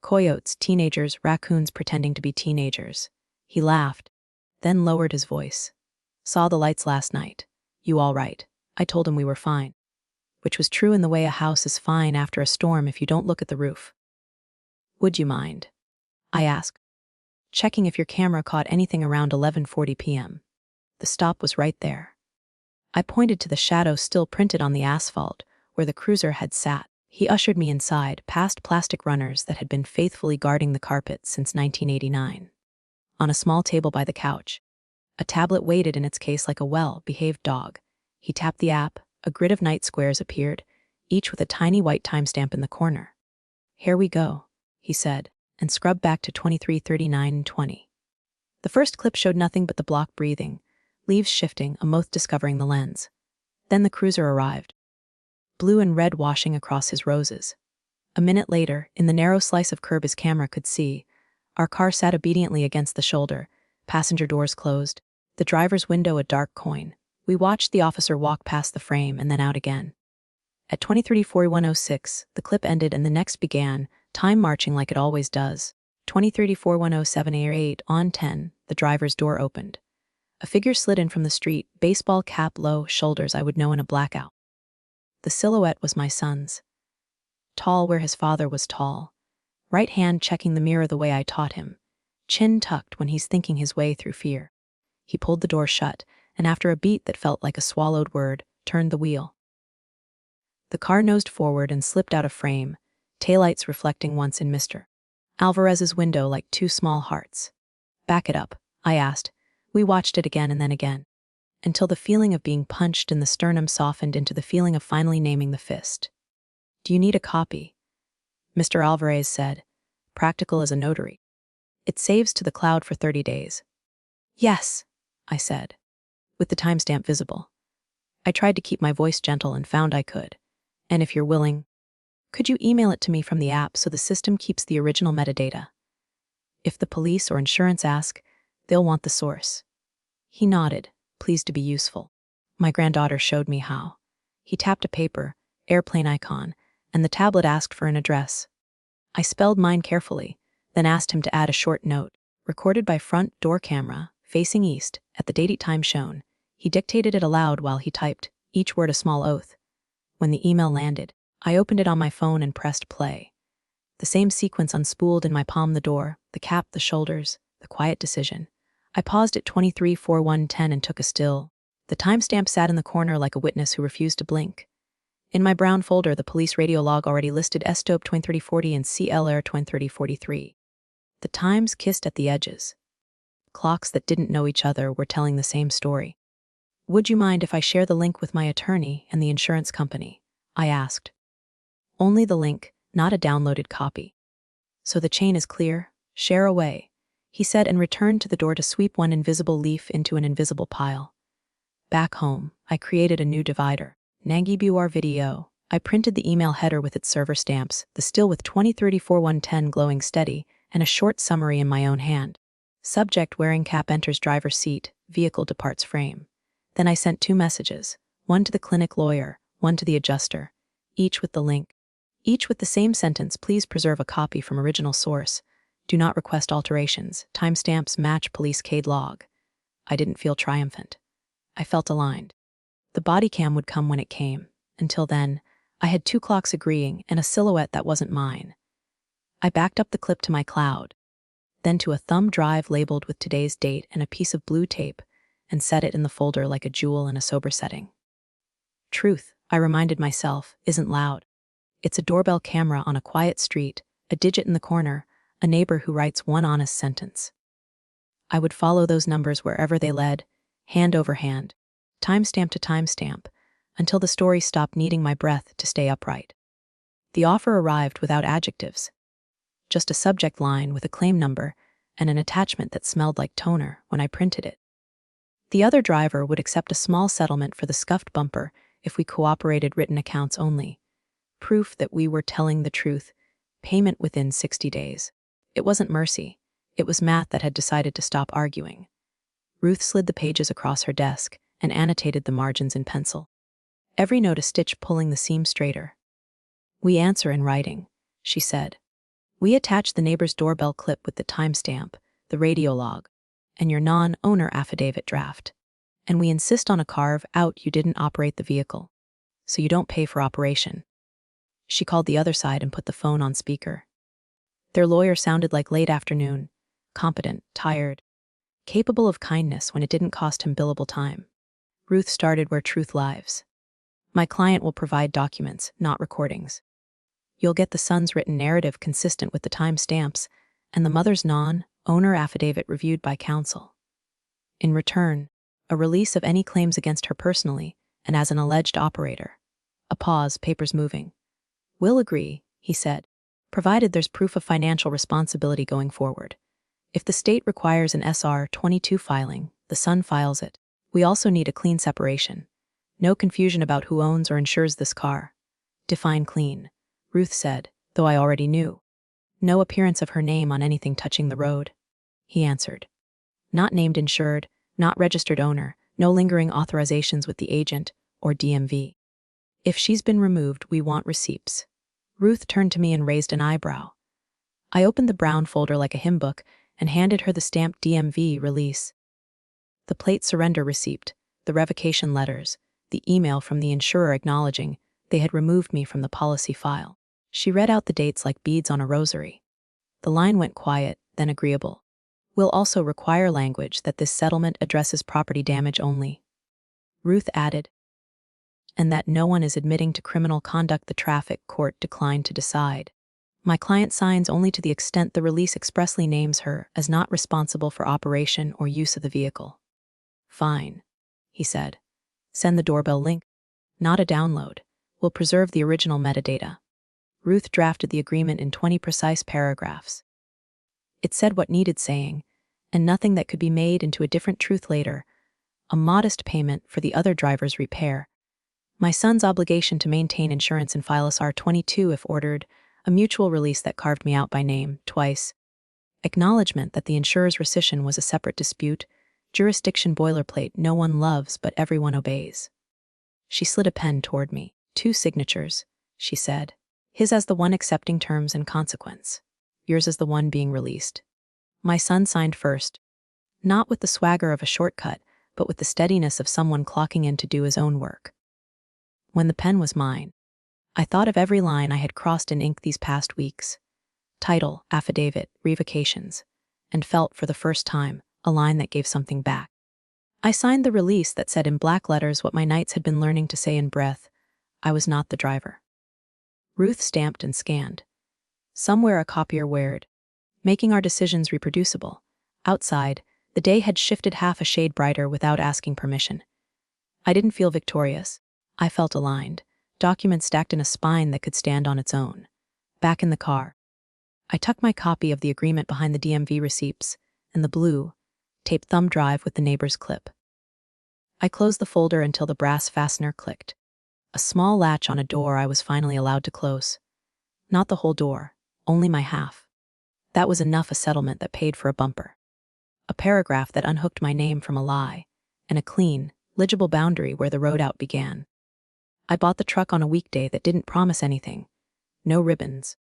Coyotes, teenagers, raccoons pretending to be teenagers. He laughed, then lowered his voice. Saw the lights last night. You all right? I told him we were fine. Which was true in the way a house is fine after a storm if you don't look at the roof. Would you mind? I asked, checking if your camera caught anything around 11:40 p.m. The stop was right there. I pointed to the shadow still printed on the asphalt, where the cruiser had sat. He ushered me inside, past plastic runners that had been faithfully guarding the carpet since 1989. On a small table by the couch, a tablet waited in its case like a well-behaved dog. He tapped the app, A grid of night squares appeared, each with a tiny white timestamp in the corner. "Here we go," he said, and scrubbed back to 23, 39, and 20. The first clip showed nothing but the block breathing, leaves shifting, a moth discovering the lens. Then the cruiser arrived, blue and red washing across his roses. A minute later, in the narrow slice of curb his camera could see, our car sat obediently against the shoulder, passenger doors closed, the driver's window a dark coin. We watched the officer walk past the frame and then out again. At 20:34:106, the clip ended and the next began, time marching like it always does. 20:34:107 on 10, the driver's door opened. A figure slid in from the street, baseball cap low, shoulders I would know in a blackout. The silhouette was my son's. Tall where his father was tall. Right hand checking the mirror the way I taught him. Chin tucked when he's thinking his way through fear. He pulled the door shut, and after a beat that felt like a swallowed word, turned the wheel. The car nosed forward and slipped out of frame, taillights reflecting once in Mr. Alvarez's window like two small hearts. "Back it up," I asked. We watched it again and then again, until the feeling of being punched in the sternum softened into the feeling of finally naming the fist. "Do you need a copy?" Mr. Alvarez said, practical as a notary. "It saves to the cloud for 30 days. "Yes," I said, with the timestamp visible. I tried to keep my voice gentle and found I could. "And if you're willing, could you email it to me from the app so the system keeps the original metadata? If the police or insurance ask, they'll want the source." He nodded, pleased to be useful. My granddaughter showed me how. He tapped a paper, airplane icon, and the tablet asked for an address. I spelled mine carefully, then asked him to add a short note, recorded by front door camera, facing east, at the date time shown. He dictated it aloud while he typed, each word a small oath. When the email landed, I opened it on my phone and pressed play. The same sequence unspooled in my palm: the door, the cap, the shoulders, the quiet decision. I paused at 23:41:10 and took a still. The timestamp sat in the corner like a witness who refused to blink. In my brown folder, the police radio log already listed STOP 203040 and CLR 203043. The times kissed at the edges. Clocks that didn't know each other were telling the same story. "Would you mind if I share the link with my attorney and the insurance company?" I asked. "Only the link, not a downloaded copy." "So the chain is clear? Share away," he said, and returned to the door to sweep one invisible leaf into an invisible pile. Back home, I created a new divider. Nangibuar video. I printed the email header with its server stamps, the still with 20:34:110 glowing steady, and a short summary in my own hand. Subject: wearing cap enters driver seat, vehicle departs frame. Then I sent 2 messages, one to the clinic lawyer, one to the adjuster, each with the link. Each with the same sentence: please preserve a copy from original source. Do not request alterations. Timestamps match police CADE log. I didn't feel triumphant. I felt aligned. The body cam would come when it came. Until then, I had 2 clocks agreeing and a silhouette that wasn't mine. I backed up the clip to my cloud, then to a thumb drive labeled with today's date and a piece of blue tape, and set it in the folder like a jewel in a sober setting. Truth, I reminded myself, isn't loud. It's a doorbell camera on a quiet street, a digit in the corner, a neighbor who writes one honest sentence. I would follow those numbers wherever they led, hand over hand, timestamp to timestamp, until the story stopped needing my breath to stay upright. The offer arrived without adjectives, just a subject line with a claim number and an attachment that smelled like toner when I printed it. The other driver would accept a small settlement for the scuffed bumper if we cooperated, written accounts only. Proof that we were telling the truth, payment within 60 days. It wasn't mercy, it was math that had decided to stop arguing. Ruth slid the pages across her desk and annotated the margins in pencil. Every note a stitch pulling the seam straighter. "We answer in writing," she said. "We attach the neighbor's doorbell clip with the timestamp, the radio log, and your non-owner affidavit draft. And we insist on a carve-out you didn't operate the vehicle, so you don't pay for operation." She called the other side and put the phone on speaker. Their lawyer sounded like late afternoon, competent, tired, capable of kindness when it didn't cost him billable time. Ruth started where truth lives. "My client will provide documents, not recordings. You'll get the son's written narrative consistent with the timestamps and the mother's non-owner affidavit reviewed by counsel. In return, a release of any claims against her personally and as an alleged operator. A pause, papers moving. We'll agree, he said, provided there's proof of financial responsibility going forward. If the state requires an SR-22 filing, the son files it. We also need a clean separation. No confusion about who owns or insures this car. Define clean, Ruth said, though I already knew. No appearance of her name on anything touching the road. He answered. Not named insured, not registered owner, no lingering authorizations with the agent or DMV. If she's been removed, we want receipts. Ruth turned to me and raised an eyebrow. I opened the brown folder like a hymn book and handed her the stamped DMV release. The plate surrender receipt, the revocation letters, the email from the insurer acknowledging they had removed me from the policy file. She read out the dates like beads on a rosary. The line went quiet, then agreeable. We'll also require language that this settlement addresses property damage only. Ruth added, and that no one is admitting to criminal conduct the traffic court declined to decide. My client signs only to the extent the release expressly names her as not responsible for operation or use of the vehicle. Fine, he said. Send the doorbell link. Not a download. We'll preserve the original metadata. Ruth drafted the agreement in 20 precise paragraphs. It said what needed saying, and nothing that could be made into a different truth later. A modest payment for the other driver's repair. My son's obligation to maintain insurance and file SR-22 if ordered, a mutual release that carved me out by name, twice. Acknowledgement that the insurer's rescission was a separate dispute, jurisdiction boilerplate no one loves but everyone obeys. She slid a pen toward me. 2 signatures, she said. His as the one accepting terms and consequence. Yours as the one being released. My son signed first, not with the swagger of a shortcut, but with the steadiness of someone clocking in to do his own work. When the pen was mine, I thought of every line I had crossed in ink these past weeks. Title, affidavit, revocations, and felt for the first time a line that gave something back. I signed the release that said in black letters what my nights had been learning to say in breath, I was not the driver. Ruth stamped and scanned. Somewhere a copier whirred, making our decisions reproducible. Outside, the day had shifted half a shade brighter without asking permission. I didn't feel victorious. I felt aligned, documents stacked in a spine that could stand on its own. Back in the car, I tucked my copy of the agreement behind the DMV receipts and the blue, taped thumb drive with the neighbor's clip. I closed the folder until the brass fastener clicked. A small latch on a door I was finally allowed to close. Not the whole door, only my half. That was enough a settlement that paid for a bumper. A paragraph that unhooked my name from a lie, and a clean, legible boundary where the road out began. I bought the truck on a weekday that didn't promise anything. No ribbons.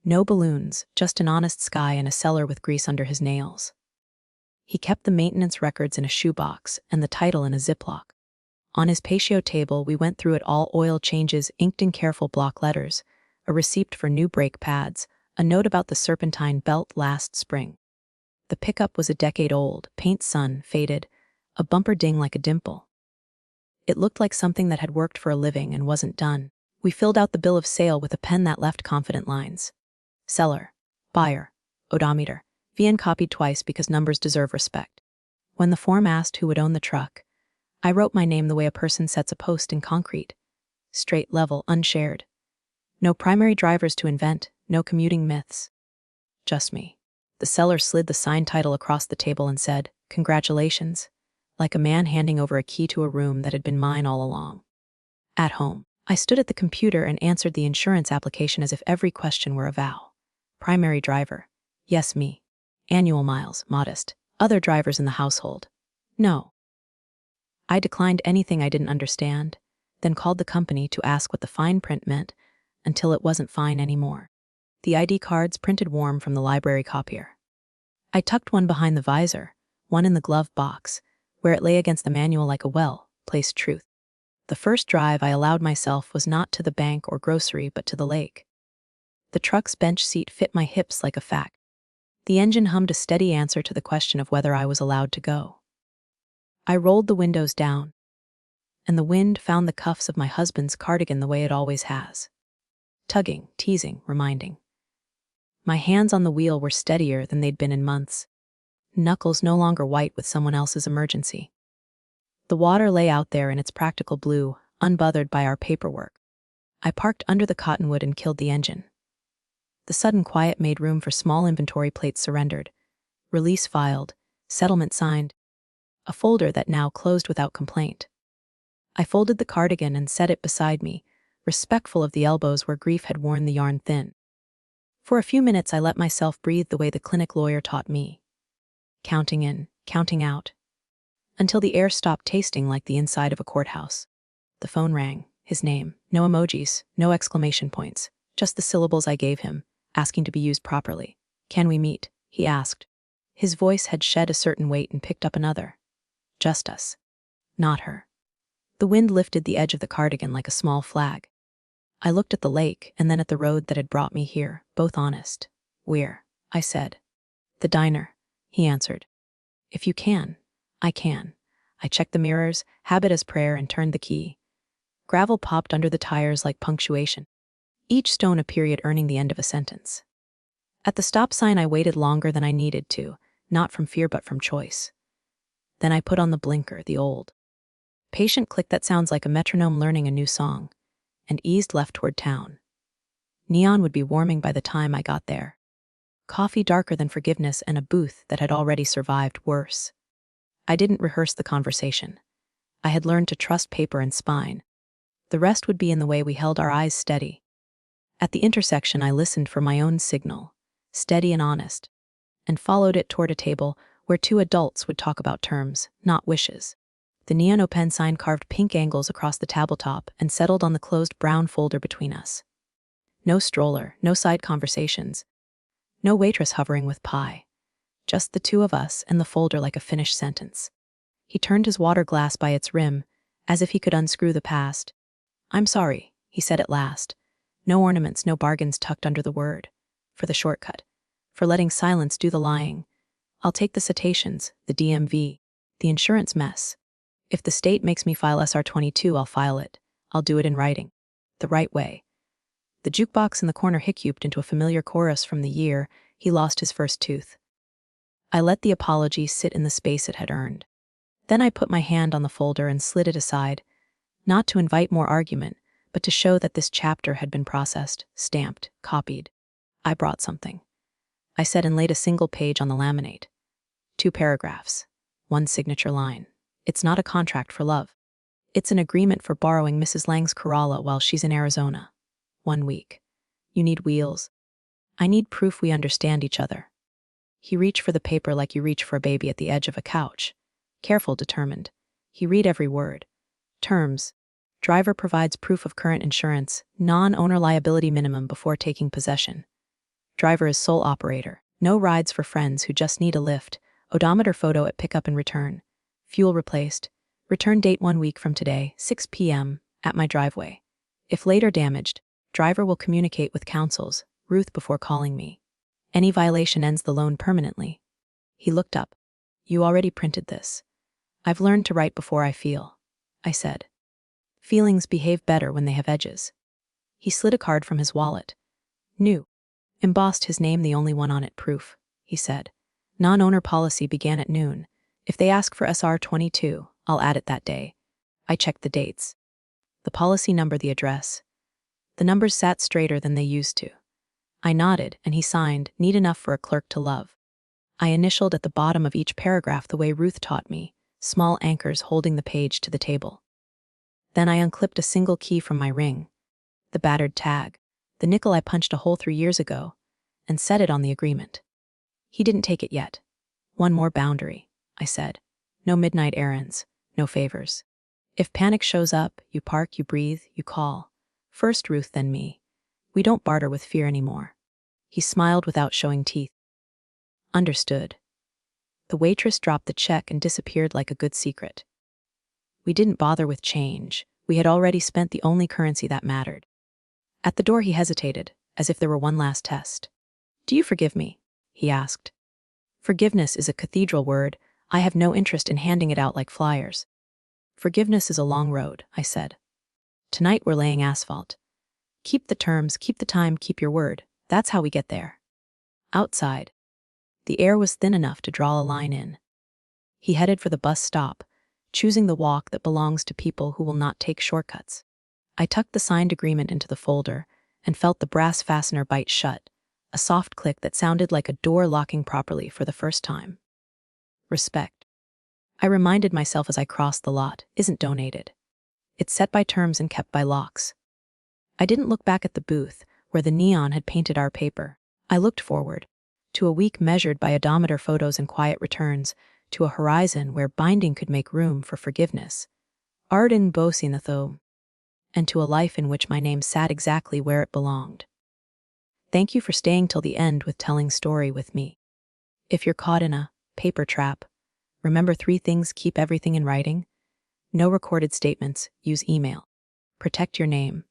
No balloons, just an honest sky and a seller with grease under his nails. He kept the maintenance records in a shoebox and the title in a Ziploc. On his patio table, we went through it all: oil changes inked in careful block letters, a receipt for new brake pads, a note about the serpentine belt last spring. The pickup was a decade old, paint sun, faded, a bumper ding like a dimple. It looked like something that had worked for a living and wasn't done. We filled out the bill of sale with a pen that left confident lines. Seller, buyer, odometer, VN copied twice because numbers deserve respect. When the form asked who would own the truck, I wrote my name the way a person sets a post in concrete. Straight, level, unshared. No primary drivers to invent, no commuting myths. Just me. The seller slid the signed title across the table and said, "Congratulations," like a man handing over a key to a room that had been mine all along. At home, I stood at the computer and answered the insurance application as if every question were a vow. Primary driver. Yes, me. Annual miles, modest. Other drivers in the household. No. I declined anything I didn't understand, then called the company to ask what the fine print meant, until it wasn't fine anymore. The ID cards printed warm from the library copier. I tucked one behind the visor, one in the glove box, where it lay against the manual like a well-placed truth. The first drive I allowed myself was not to the bank or grocery, but to the lake. The truck's bench seat fit my hips like a fact. The engine hummed a steady answer to the question of whether I was allowed to go. I rolled the windows down, and the wind found the cuffs of my husband's cardigan the way it always has. Tugging, teasing, reminding. My hands on the wheel were steadier than they'd been in months. Knuckles no longer white with someone else's emergency. The water lay out there in its practical blue, unbothered by our paperwork. I parked under the cottonwood and killed the engine. The sudden quiet made room for small inventory plates surrendered, release filed, settlement signed, a folder that now closed without complaint. I folded the cardigan and set it beside me, respectful of the elbows where grief had worn the yarn thin. For a few minutes I let myself breathe the way the clinic lawyer taught me. Counting in, counting out, until the air stopped tasting like the inside of a courthouse. The phone rang, his name, no emojis, no exclamation points, just the syllables I gave him, asking to be used properly. "Can we meet?" he asked. His voice had shed a certain weight and picked up another. Just us. Not her. The wind lifted the edge of the cardigan like a small flag. I looked at the lake and then at the road that had brought me here, both honest. "Where?" I said. "The diner," he answered. "If you can, I can." I checked the mirrors, habit as prayer, and turned the key. Gravel popped under the tires like punctuation. Each stone a period earning the end of a sentence. At the stop sign I waited longer than I needed to, not from fear but from choice. Then I put on the blinker, the old patient click that sounds like a metronome learning a new song, and eased left toward town. Neon would be warming by the time I got there. Coffee darker than forgiveness and a booth that had already survived worse. I didn't rehearse the conversation. I had learned to trust paper and spine. The rest would be in the way we held our eyes steady. At the intersection I listened for my own signal, steady and honest, and followed it toward a table where two adults would talk about terms, not wishes. The neon open sign carved pink angles across the tabletop and settled on the closed brown folder between us. No stroller, no side conversations, no waitress hovering with pie. Just the two of us and the folder like a finished sentence. He turned his water glass by its rim, as if he could unscrew the past. "I'm sorry," he said at last. No ornaments, no bargains tucked under the word. For the shortcut. For letting silence do the lying. I'll take the citations, the DMV, the insurance mess. If the state makes me file SR-22, I'll file it. I'll do it in writing. The right way. The jukebox in the corner hiccuped into a familiar chorus from the year he lost his first tooth. I let the apology sit in the space it had earned. Then I put my hand on the folder and slid it aside, not to invite more argument, but to show that this chapter had been processed, stamped, copied. "I brought something," I said, and laid a single page on the laminate. 2 paragraphs. 1 signature line. It's not a contract for love. It's an agreement for borrowing Mrs. Lang's Corolla while she's in Arizona. 1 week. You need wheels. I need proof we understand each other. He reached for the paper like you reach for a baby at the edge of a couch. Careful, determined. He read every word. Terms. Driver provides proof of current insurance, non-owner liability minimum before taking possession. Driver is sole operator. No rides for friends who just need a lift. Odometer photo at pickup and return. Fuel replaced. Return date 1 week from today, 6 p.m., at my driveway. If later damaged, driver will communicate with counsels, Ruth, before calling me. Any violation ends the loan permanently. He looked up. You already printed this. I've learned to write before I feel, I said. Feelings behave better when they have edges. He slid a card from his wallet. New. Embossed his name, the only one on it, proof, he said. Non-owner policy began at noon. If they ask for SR-22, I'll add it that day. I checked the dates. The policy number, the address. The numbers sat straighter than they used to. I nodded, and he signed, neat enough for a clerk to love. I initialed at the bottom of each paragraph the way Ruth taught me, small anchors holding the page to the table. Then I unclipped a single key from my ring, the battered tag, the nickel I punched a hole 3 years ago, and set it on the agreement. He didn't take it yet. One more boundary, I said. No midnight errands, no favors. If panic shows up, you park, you breathe, you call. First Ruth, then me. We don't barter with fear anymore. He smiled without showing teeth. Understood. The waitress dropped the check and disappeared like a good secret. We didn't bother with change. We had already spent the only currency that mattered. At the door he hesitated, as if there were one last test. Do you forgive me? He asked. Forgiveness is a cathedral word. I have no interest in handing it out like flyers. Forgiveness is a long road, I said. Tonight we're laying asphalt. Keep the terms, keep the time, keep your word. That's how we get there. Outside. The air was thin enough to draw a line in. He headed for the bus stop, choosing the walk that belongs to people who will not take shortcuts. I tucked the signed agreement into the folder and felt the brass fastener bite shut, a soft click that sounded like a door locking properly for the first time. Respect. I reminded myself as I crossed the lot, isn't donated. It's set by terms and kept by locks. I didn't look back at the booth, where the neon had painted our paper. I looked forward, to a week measured by odometer photos and quiet returns, to a horizon where binding could make room for forgiveness. Arden Bosinatho, and to a life in which my name sat exactly where it belonged. Thank you for staying till the end with telling story with me. If you're caught in a paper trap, remember 3 things: keep everything in writing, no recorded statements, use email, protect your name,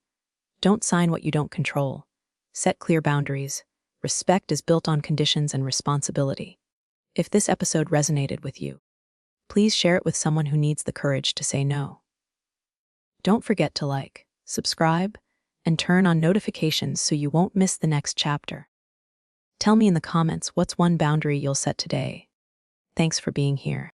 don't sign what you don't control, set clear boundaries, respect is built on conditions and responsibility. If this episode resonated with you, please share it with someone who needs the courage to say no. Don't forget to like, subscribe, and turn on notifications so you won't miss the next chapter. Tell me in the comments what's one boundary you'll set today. Thanks for being here.